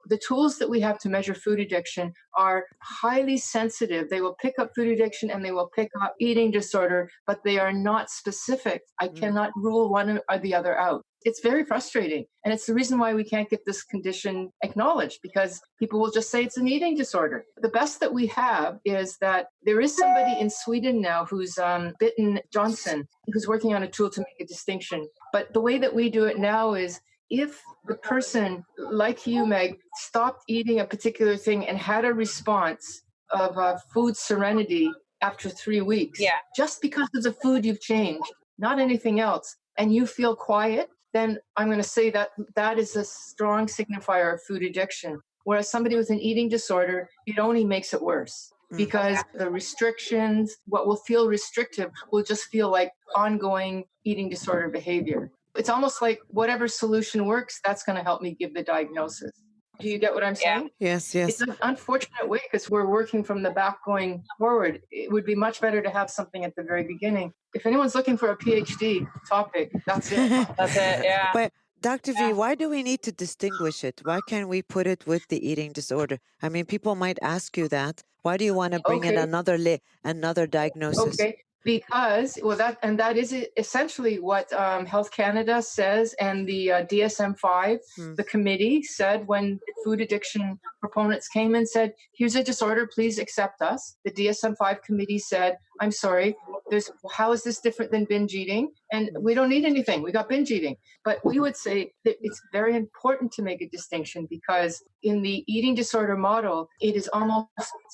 the tools that we have to measure food addiction are highly sensitive. They will pick up food addiction and they will pick up eating disorder, but they are not specific. I cannot rule one or the other out. It's very frustrating. And it's the reason why we can't get this condition acknowledged, because people will just say it's an eating disorder. The best that we have is that there is somebody in Sweden now who's Bitten Johnson, who's working on a tool to make a distinction. But the way that we do it now is, if the person, like you, Meg, stopped eating a particular thing and had a response of food serenity after 3 weeks, just because of the food you've changed, not anything else, and you feel quiet, then I'm going to say that that is a strong signifier of food addiction. Whereas somebody with an eating disorder, it only makes it worse, because the restrictions, what will feel restrictive, will just feel like ongoing eating disorder behavior. It's almost like whatever solution works, that's going to help me give the diagnosis. Do you get what I'm saying? Yes. It's an unfortunate way, because we're working from the back going forward. It would be much better to have something at the very beginning. If anyone's looking for a PhD topic, that's it. That's it, yeah. But Dr. V, why do we need to distinguish it? Why can't we put it with the eating disorder? I mean, people might ask you that. Why do you want to bring in another diagnosis? Okay. Because, that is essentially what Health Canada says, and the DSM-5, the committee said when food addiction proponents came and said, here's a disorder, please accept us. The DSM-5 committee said, I'm sorry, how is this different than binge eating? And we don't need anything. We got binge eating. But we would say that it's very important to make a distinction, because in the eating disorder model, it is almost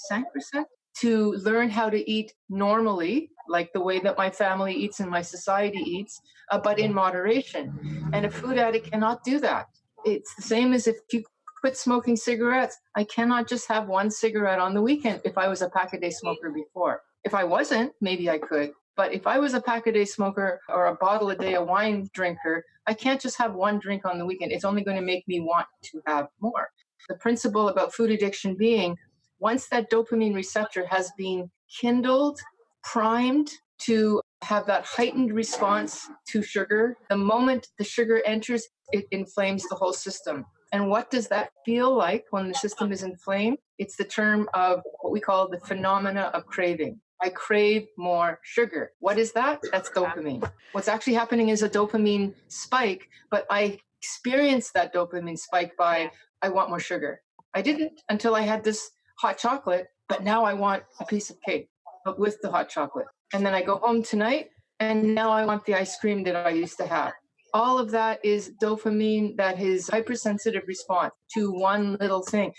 sacrosanct to learn how to eat normally, like the way that my family eats and my society eats, but in moderation. And a food addict cannot do that. It's the same as if you quit smoking cigarettes. I cannot just have one cigarette on the weekend if I was a pack-a-day smoker before. If I wasn't, maybe I could. But if I was a pack-a-day smoker or a bottle a day, a wine drinker, I can't just have one drink on the weekend. It's only going to make me want to have more. The principle about food addiction being, once that dopamine receptor has been kindled, primed to have that heightened response to sugar, the moment the sugar enters, it inflames the whole system. And what does that feel like when the system is inflamed? It's the term of what we call the phenomena of craving. I crave more sugar. What is that? That's dopamine. What's actually happening is a dopamine spike, but I experienced that dopamine spike by, I want more sugar. I didn't until I had this hot chocolate, but now I want a piece of cake, but with the hot chocolate. And then I go home tonight, and now I want the ice cream that I used to have. All of that is dopamine, that is hypersensitive response to one little thing.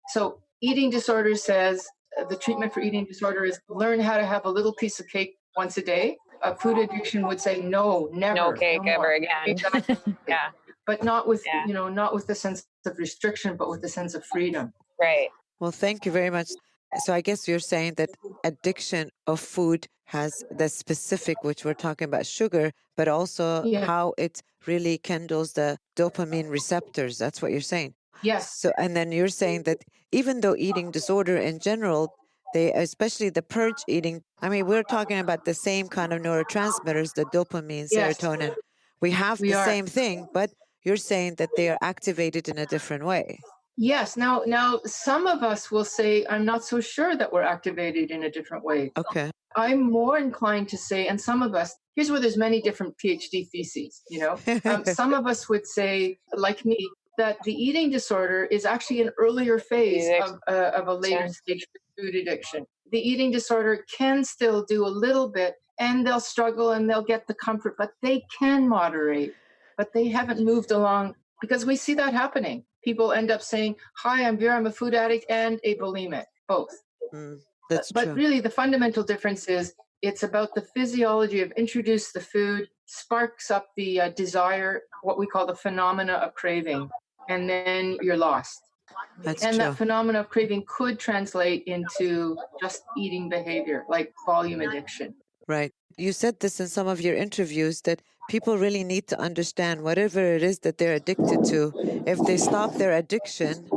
So eating disorder says the treatment for eating disorder is learn how to have a little piece of cake once a day. A food addiction would say no, never. No cake ever again. Exactly. Yeah. But not with, not with the sense of restriction, but with the sense of freedom. Right. Well, thank you very much. So I guess you're saying that addiction of food has the specific, which we're talking about sugar, but also how it really kindles the dopamine receptors. That's what you're saying. Yes. So, and then you're saying that even though eating disorder in general, they, especially the purge eating, I mean, we're talking about the same kind of neurotransmitters, the dopamine, serotonin. We have the same thing, but you're saying that they are activated in a different way. Yes. Now, some of us will say, I'm not so sure that we're activated in a different way. Okay. I'm more inclined to say, and some of us, here's where there's many different PhD theses, some of us would say, like me, that the eating disorder is actually an earlier phase of a later stage food addiction. The eating disorder can still do a little bit, and they'll struggle and they'll get the comfort, but they can moderate, but they haven't moved along, because we see that happening. People end up saying, hi, I'm Vera, I'm a food addict and a bulimic, both. That's but true. really, the fundamental difference is it's about the physiology of introduce the food, sparks up the desire, what we call the phenomena of craving, and then you're lost. That's And true. that phenomena of craving could translate into just eating behavior, like volume addiction. Right. You said this in some of your interviews that people really need to understand whatever it is that they're addicted to. If they stop their addiction,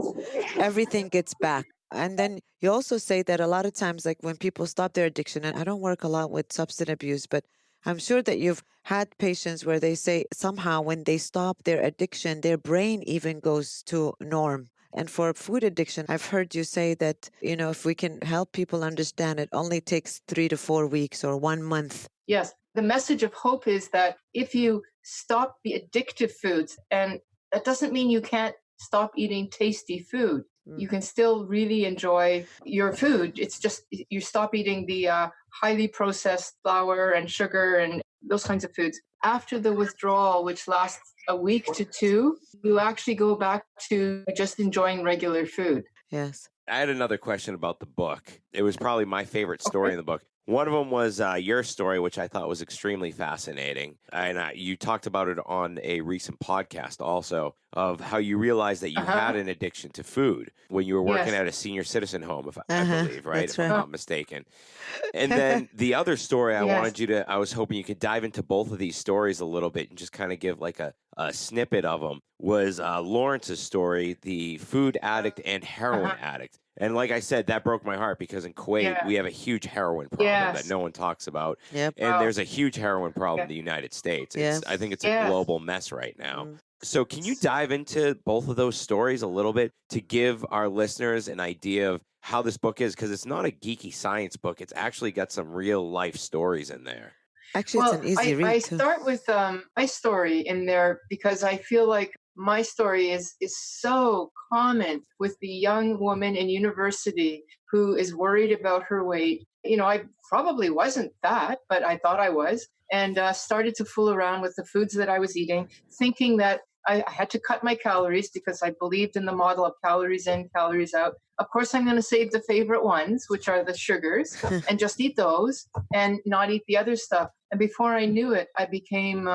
everything gets back. And then you also say that a lot of times, like when people stop their addiction, and I don't work a lot with substance abuse, but I'm sure that you've had patients where they say somehow when they stop their addiction, their brain even goes to norm. And for food addiction, I've heard you say that, if we can help people understand, it only takes 3 to 4 weeks or 1 month. Yes. The message of hope is that if you stop the addictive foods, and that doesn't mean you can't stop eating tasty food. You can still really enjoy your food. It's just you stop eating the highly processed flour and sugar and those kinds of foods. After the withdrawal, which lasts a week to 2, you actually go back to just enjoying regular food. Yes. I had another question about the book. It was probably my favorite story in the book. One of them was your story, which I thought was extremely fascinating. And you talked about it on a recent podcast also, of how you realized that you had an addiction to food when you were working at a senior citizen home, if I believe, right? If I'm not mistaken. And then the other story I was hoping you could dive into both of these stories a little bit and just kind of give like a snippet of them, was Lawrence's story, the food addict and heroin addict. And like I said, that broke my heart because in Kuwait, we have a huge heroin problem that no one talks about. Yep. And there's a huge heroin problem in the United States. I think it's a global mess right now. So can you dive into both of those stories a little bit to give our listeners an idea of how this book is? Because it's not a geeky science book. It's actually got some real life stories in there. Actually, it's an easy read, I too. start with my story in there because I feel like my story is so common with the young woman in university who is worried about her weight. I probably wasn't that, but I thought I was, and started to fool around with the foods that I was eating, thinking that I had to cut my calories because I believed in the model of calories in, calories out. Of course, I'm going to save the favorite ones, which are the sugars, and just eat those and not eat the other stuff. And before I knew it, I became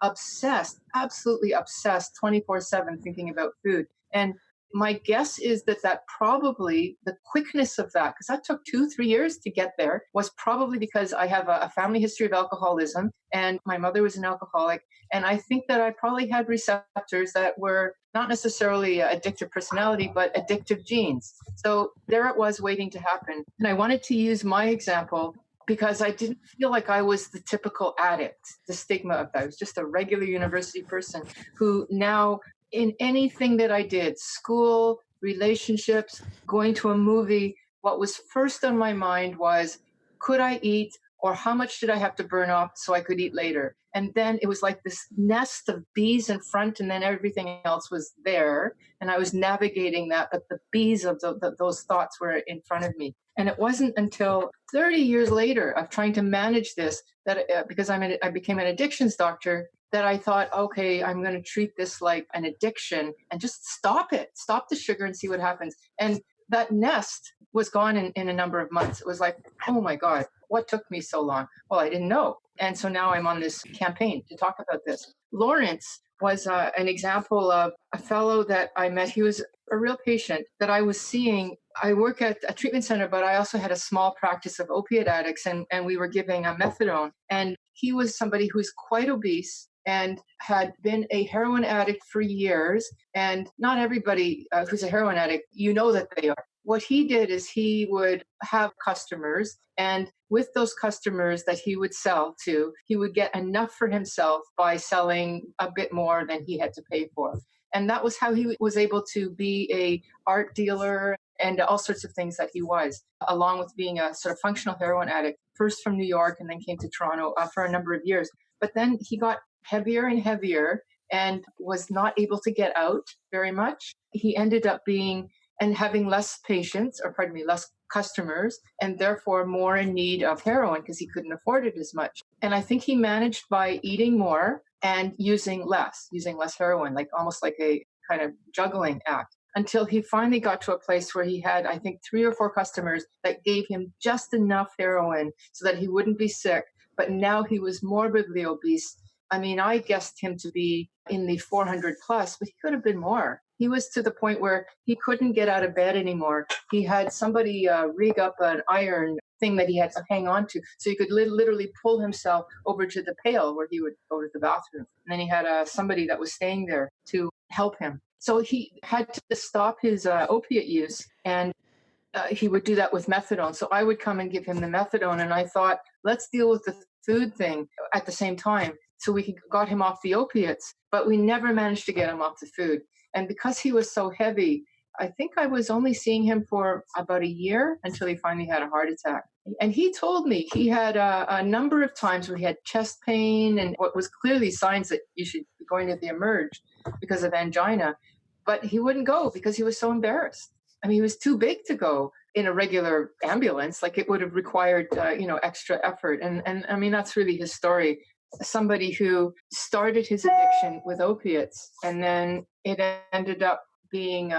obsessed, absolutely obsessed, 24/7 thinking about food. And my guess is that probably the quickness of that, because that took 2-3 years to get there, was probably because I have a family history of alcoholism and my mother was an alcoholic. And I think that I probably had receptors that were not necessarily addictive personality, but addictive genes. So there it was waiting to happen. And I wanted to use my example because I didn't feel like I was the typical addict, the stigma of that. I was just a regular university person who now, in anything that I did, school, relationships, going to a movie, what was first on my mind was, could I eat, or how much did I have to burn off so I could eat later? And then it was like this nest of bees in front, and then everything else was there. And I was navigating that, but the bees of those thoughts were in front of me. And it wasn't until 30 years later of trying to manage this that because I became an addictions doctor, that I thought, okay, I'm going to treat this like an addiction and just stop the sugar and see what happens. And that nest was gone in a number of months. It was like, oh my God, what took me so long? Well, I didn't know. And so now I'm on this campaign to talk about this. Lawrence was an example of a fellow that I met. He was a real patient that I was seeing. I work at a treatment center, but I also had a small practice of opiate addicts, and we were giving a methadone. And he was somebody who's quite obese and had been a heroin addict for years. And not everybody who's a heroin addict, that they are. What he did is he would have customers, and with those customers that he would sell to, he would get enough for himself by selling a bit more than he had to pay for. And that was how he was able to be a art dealer and all sorts of things that he was, along with being a sort of functional heroin addict, first from New York and then came to Toronto for a number of years. But then he got heavier and heavier and was not able to get out very much. He ended up having less less customers, and therefore more in need of heroin because he couldn't afford it as much. And I think he managed by eating more and using less heroin, almost like a kind of juggling act, until he finally got to a place where he had, I think, 3 or 4 customers that gave him just enough heroin so that he wouldn't be sick. But now he was morbidly obese. I mean, I guessed him to be in the 400 plus, but he could have been more. He was to the point where he couldn't get out of bed anymore. He had somebody rig up an iron thing that he had to hang on to, so he could literally pull himself over to the pail where he would go to the bathroom. And then he had somebody that was staying there to help him. So he had to stop his opiate use, and he would do that with methadone. So I would come and give him the methadone, and I thought, let's deal with the food thing at the same time. So we got him off the opiates, but we never managed to get him off the food. And because he was so heavy, I think I was only seeing him for about a year until he finally had a heart attack. And he told me he had a number of times where he had chest pain and what was clearly signs that you should be going to the emerge because of angina. But he wouldn't go because he was so embarrassed. I mean, he was too big to go in a regular ambulance. Like, it would have required, extra effort. And I mean, that's really his story. Somebody who started his addiction with opiates, and then it ended up being,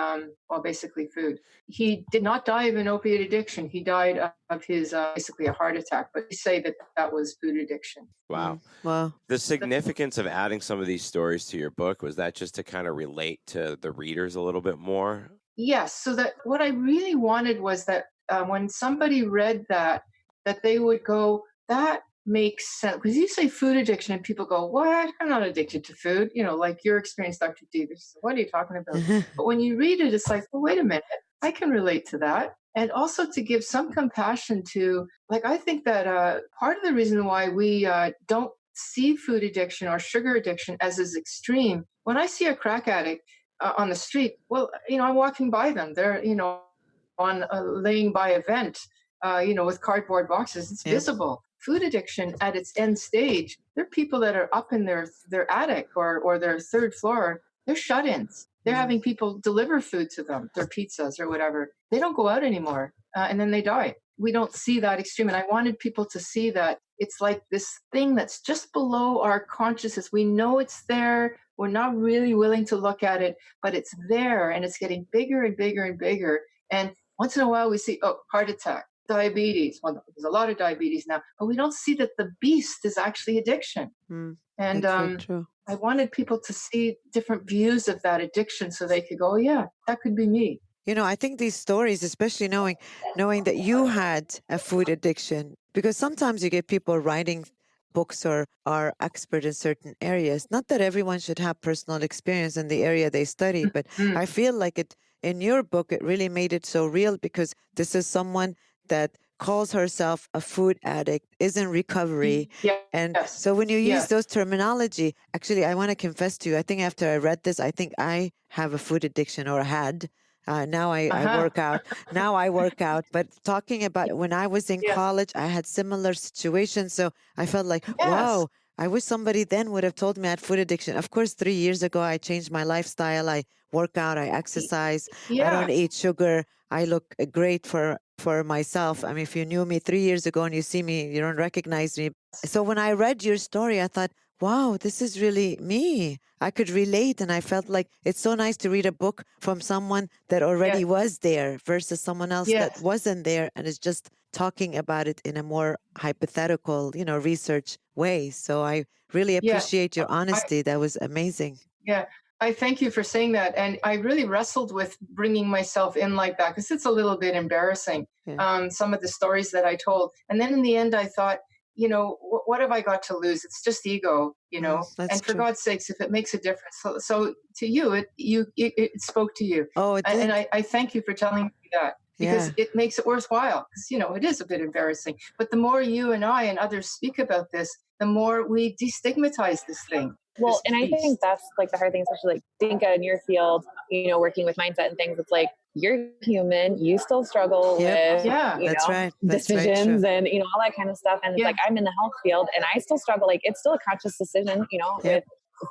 basically food. He did not die of an opiate addiction. He died of his, basically a heart attack. But we say that was food addiction. Wow. Wow. The significance of adding some of these stories to your book, was that just to kind of relate to the readers a little bit more? Yes. So that what I really wanted was that when somebody read that they would go, that makes sense. Because you say food addiction and people go, what? I'm not addicted to food. Like your experience, Dr. D. What are you talking about? But when you read it, it's like, well, wait a minute. I can relate to that. And also to give some compassion to, like, I think that part of the reason why we don't see food addiction or sugar addiction as extreme, when I see a crack addict on the street, well, I'm walking by them. They're, on laying by a vent, with cardboard boxes. It's visible. Food addiction at its end stage, there are people that are up in their attic or their third floor. They're shut-ins. They're having people deliver food to them, their pizzas or whatever. They don't go out anymore, and then they die. We don't see that extreme. And I wanted people to see that it's like this thing that's just below our consciousness. We know it's there. We're not really willing to look at it, but it's there, and it's getting bigger and bigger and bigger. And once in a while we see, heart attack, diabetes. Well, there's a lot of diabetes now, but we don't see that the beast is actually addiction. And I wanted people to see different views of that addiction so they could go, yeah, that could be me. I think these stories, especially knowing that you had a food addiction, because sometimes you get people writing books or are expert in certain areas. Not that everyone should have personal experience in the area they study, but I feel like in your book, it really made it so real, because this is someone that calls herself a food addict, is in recovery. And so when you use those terminology, actually, I want to confess to you, I think after I read this, I think I have a food addiction, or had. Now I work out. Now I work out. But talking about when I was in college, I had similar situations. So I felt like, wow, I wish somebody then would have told me I had food addiction. Of course, 3 years ago, I changed my lifestyle. I work out. I exercise. I don't eat sugar. I look great for myself. I mean, if you knew me 3 years ago and you see me, you don't recognize me. So when I read your story, I thought, wow, this is really me. I could relate. And I felt like it's so nice to read a book from someone that already was there versus someone else that wasn't there and is just talking about it in a more hypothetical, research way. So I really appreciate your honesty. That was amazing. Yeah. I thank you for saying that. And I really wrestled with bringing myself in like that, because it's a little bit embarrassing, some of the stories that I told. And then in the end, I thought, what have I got to lose? It's just ego, and for God's sakes, if it makes a difference. So to you, it spoke to you. Oh, it did. And I thank you for telling me that, because it makes it worthwhile, because, it is a bit embarrassing. But the more you and I and others speak about this, the more we destigmatize this thing. Well, and I think that's like the hard thing, especially like Dinka in your field, working with mindset and things. It's like, you're human, you still struggle with, that's right. decisions and, all that kind of stuff. And it's like, I'm in the health field and I still struggle. Like, it's still a conscious decision, with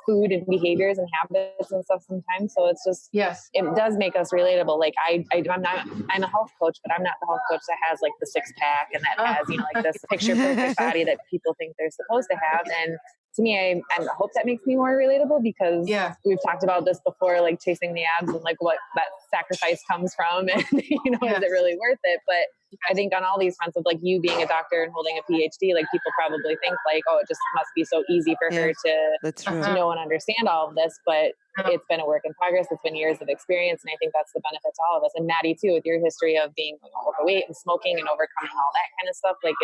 food and behaviors and habits and stuff sometimes. So it's just, it does make us relatable. Like I'm a health coach, but I'm not the health coach that has like the 6-pack and that has, like this picture perfect body that people think they're supposed to have. And to me, I hope that makes me more relatable, because we've talked about this before, like chasing the abs and like what that sacrifice comes from, and you know, is it really worth it? But I think on all these fronts of like you being a doctor and holding a PhD, like people probably think like, oh, it just must be so easy for her to know and understand all of this. But it's been a work in progress. It's been years of experience. And I think that's the benefit to all of us. And Maddie too, with your history of being overweight and smoking and overcoming all that kind of stuff, like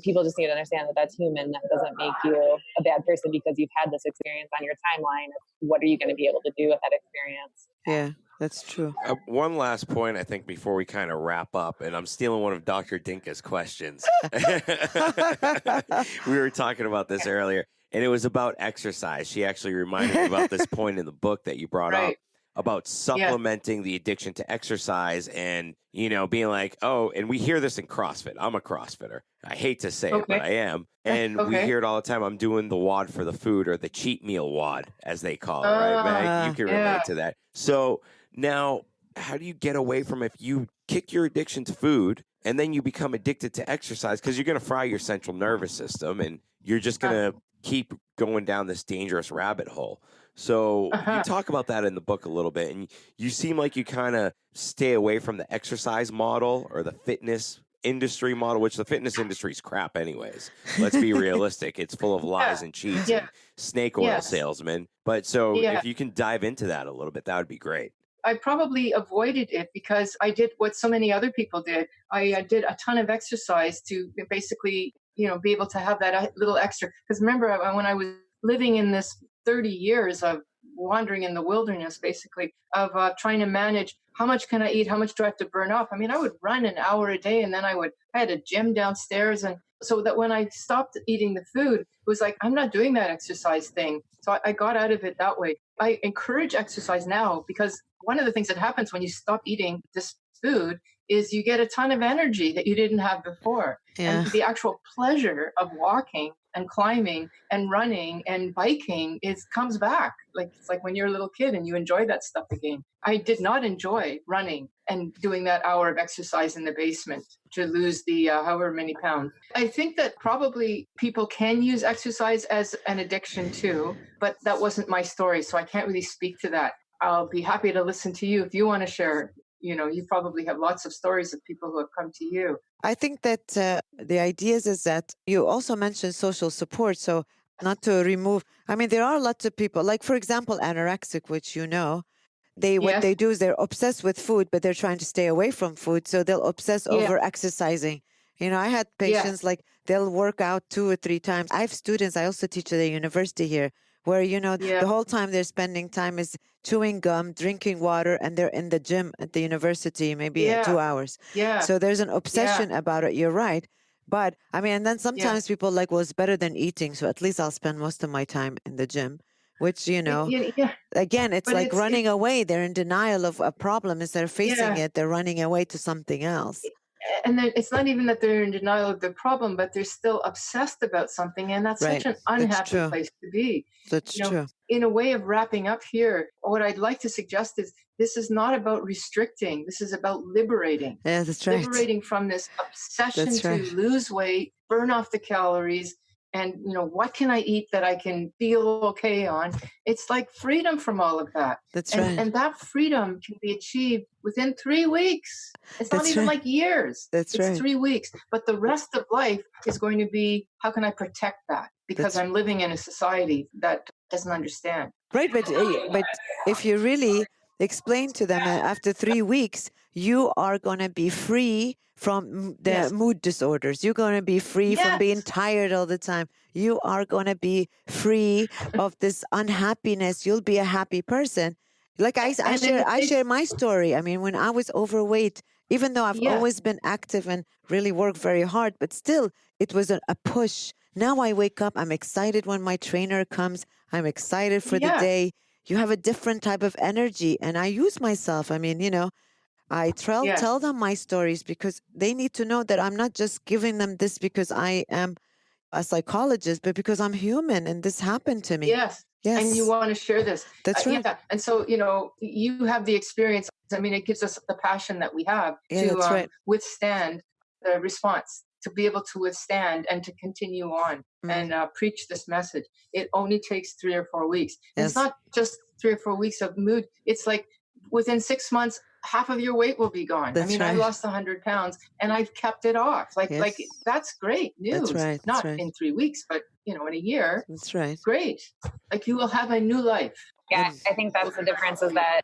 people just need to understand that that's human. That doesn't make you a bad person because you've had this experience on your timeline. What are you going to be able to do with that experience? Yeah, that's true. One last point, I think, before we kind of wrap up, and I'm stealing one of Dr. Dinkha's questions. We were talking about this earlier, and it was about exercise. She actually reminded me about this point in the book that you brought up about supplementing the addiction to exercise and, you know, being like, oh, and we hear this in CrossFit. I'm a CrossFitter. I hate to say it, but I am. And we hear it all the time. I'm doing the WOD for the food, or the cheat meal WOD, as they call it, right, Meg? You can relate to that. So now, how do you get away from, if you kick your addiction to food and then you become addicted to exercise, because you're going to fry your central nervous system and you're just going to keep going down this dangerous rabbit hole. So you talk about that in the book a little bit, and you seem like you kind of stay away from the exercise model or the fitness industry model, which the fitness industry is crap anyways. Let's be realistic. It's full of lies and cheats and snake oil salesmen. But so if you can dive into that a little bit, that would be great. I probably avoided it because I did what so many other people did. I did a ton of exercise to basically, you know, be able to have that little extra. Because remember, when I was living in this 30 years of wandering in the wilderness, basically, of trying to manage how much can I eat, how much do I have to burn off. I mean, I would run an hour a day, and then I had a gym downstairs, and so that when I stopped eating the food, it was like, I'm not doing that exercise thing. So I got out of it that way. I encourage exercise now because one of the things that happens when you stop eating this food is you get a ton of energy that you didn't have before. And the actual pleasure of walking and climbing and running and biking comes back. Like it's like when you're a little kid and you enjoy that stuff again. I did not enjoy running and doing that hour of exercise in the basement to lose the however many pounds. I think that probably people can use exercise as an addiction too, but that wasn't my story, so I can't really speak to that. I'll be happy to listen to you if you want to share. You know, you probably have lots of stories of people who have come to you. I think that the idea is that you also mentioned social support. So not to remove, I mean, there are lots of people, like, for example, anorexic, which you know, what they do is they're obsessed with food, but they're trying to stay away from food. So they'll obsess over exercising. You know, I had patients like they'll work out 2 or 3 times. I have students, I also teach at the university here, where, you know, the whole time they're spending time is chewing gum, drinking water, and they're in the gym at the university, maybe 2 hours. So there's an obsession about it. You're right. But I mean, and then sometimes people like, well, it's better than eating. So at least I'll spend most of my time in the gym, which, you know, again, it's like running away. They're in denial of a problem. Instead of facing it, they're running away to something else. And then it's not even that they're in denial of the problem, but they're still obsessed about something. And that's such an unhappy place to be. That's true. In a way of wrapping up here, what I'd like to suggest is this is not about restricting. This is about liberating. Yeah, that's right. Liberating from this obsession to lose weight, burn off the calories, and, you know, what can I eat that I can feel okay on? It's like freedom from all of that. That's right. And that freedom can be achieved within 3 weeks. It's not even like years. It's 3 weeks. But the rest of life is going to be, how can I protect that? Because I'm living in a society that doesn't understand. Right, but if you really explain to them that after 3 weeks, you are going to be free from the mood disorders. You're going to be free from being tired all the time. You are going to be free of this unhappiness. You'll be a happy person. Like I share my story. I mean, when I was overweight, even though I've always been active and really worked very hard, but still it was a push. Now I wake up, I'm excited when my trainer comes. I'm excited for the day. You have a different type of energy. And I use myself. I mean, you know, I tell them my stories because they need to know that I'm not just giving them this because I am a psychologist, but because I'm human and this happened to me. Yes. And you want to share this. That's right. And so, you know, you have the experience. I mean, it gives us the passion that we have to withstand the response. to be able to withstand and to continue on and preach this message. It only takes 3 or 4 weeks. Yes. It's not just 3 or 4 weeks of mood. It's like within 6 months, half of your weight will be gone. That's I right. lost 100 pounds and I've kept it off. Like that's great news. That's right. Not in 3 weeks, but in a year. That's right. Great. Like you will have a new life. Yeah, I think that's the difference, is that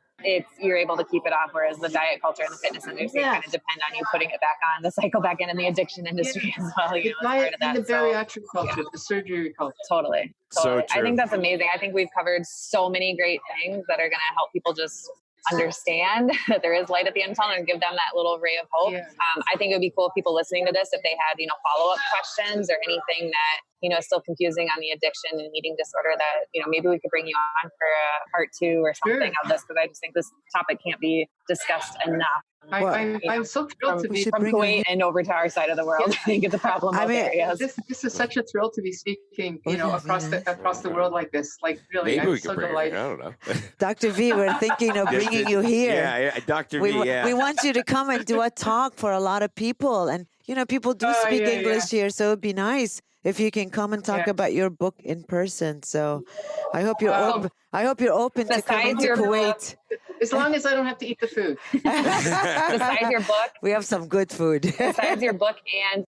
you're able to keep it off, whereas the diet culture and the fitness industry kind of depend on you putting it back on, the cycle back in the addiction industry as well. The diet and the bariatric culture, the surgery culture. Totally. So I think that's amazing. I think we've covered so many great things that are going to help people just understand that there is light at the end of the tunnel and give them that little ray of hope. Yeah. I think it would be cool if people listening to this, if they had, follow-up questions or anything that, is still confusing on the addiction and eating disorder, that, maybe we could bring you on for a part 2 or something of this, because I just think this topic can't be discussed enough. I'm so thrilled to be from Kuwait and over to our side of the world. I think it's a problem. This is such a thrill to be speaking, across the world like this. Like really, maybe I'm we could so bring delighted. I don't know. Dr. V, we're thinking of bringing you here. Yeah, Dr. V. We want you to come and do a talk for a lot of people, and people do speak English here, so it'd be nice if you can come and talk about your book in person. So I hope you're open to coming to Kuwait. As long as I don't have to eat the food. Besides your book, we have some good food. Besides your book and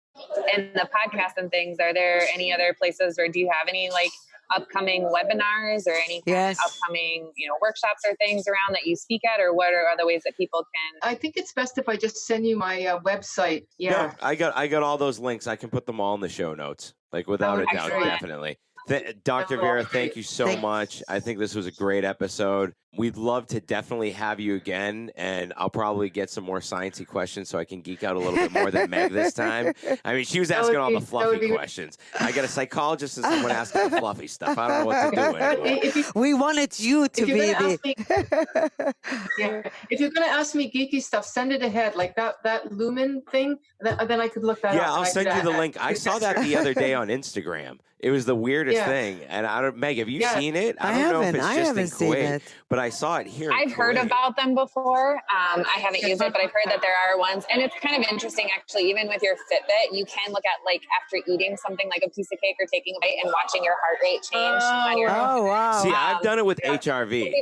the podcast and things, are there any other places, or do you have any upcoming webinars or any upcoming workshops or things around that you speak at, or what are other ways that people can? I think it's best if I just send you my website. Yeah, I got all those links. I can put them all in the show notes, without a doubt, definitely. Dr. Vera, thank you so much. I think this was a great episode. We'd love to definitely have you again, and I'll probably get some more sciencey questions so I can geek out a little bit more than Meg this time. I mean, she was asking all the fluffy questions. I got a psychologist and someone asking the fluffy stuff. I don't know what to do anymore. We wanted you to be the... If you're going to ask me geeky stuff, send it ahead. Like that lumen thing, then I could look that up. Yeah, I'll send you the link. I saw that the other day on Instagram. It was the weirdest thing. And Meg, have you seen it? I don't know if it's just in Kuwait, but I saw it here. I've heard about them before. I haven't used it, but I've heard that there are ones. And it's kind of interesting, actually, even with your Fitbit, you can look at after eating something like a piece of cake or taking a bite and watching your heart rate change on your Oh, wow. See, I've done it with HRV.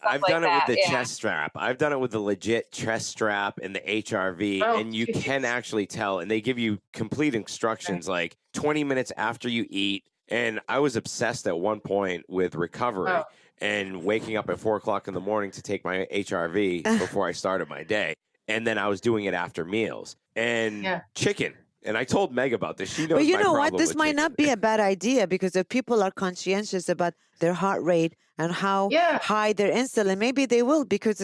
I've done it with the chest chest strap. I've done it with the legit chest strap and the HRV. And you can actually tell. And they give you complete instructions 20 minutes after you eat. And I was obsessed at one point with recovery and waking up at 4 o'clock in the morning to take my HRV before I started my day. And then I was doing it after meals and chicken. And I told Meg about this. She knows. But you my know what? problem This with might chicken. not be a bad idea, because if people are conscientious about their heart rate and how high their insulin, maybe they will, because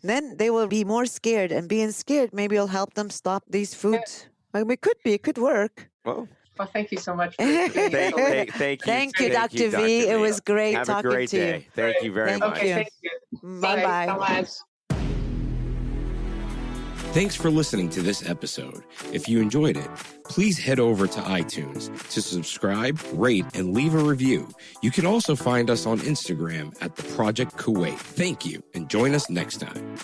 then they will be more scared, and being scared maybe will help them stop these foods. It could work. Well, thank you so much. thank you. Thank you, Dr. V. It was great Have talking a great to day. you. Thank you very much. Thank you. Bye-bye. Thanks so much. Thanks for listening to this episode. If you enjoyed it, please head over to iTunes to subscribe, rate, and leave a review. You can also find us on Instagram at the Project Kuwait. Thank you, and join us next time.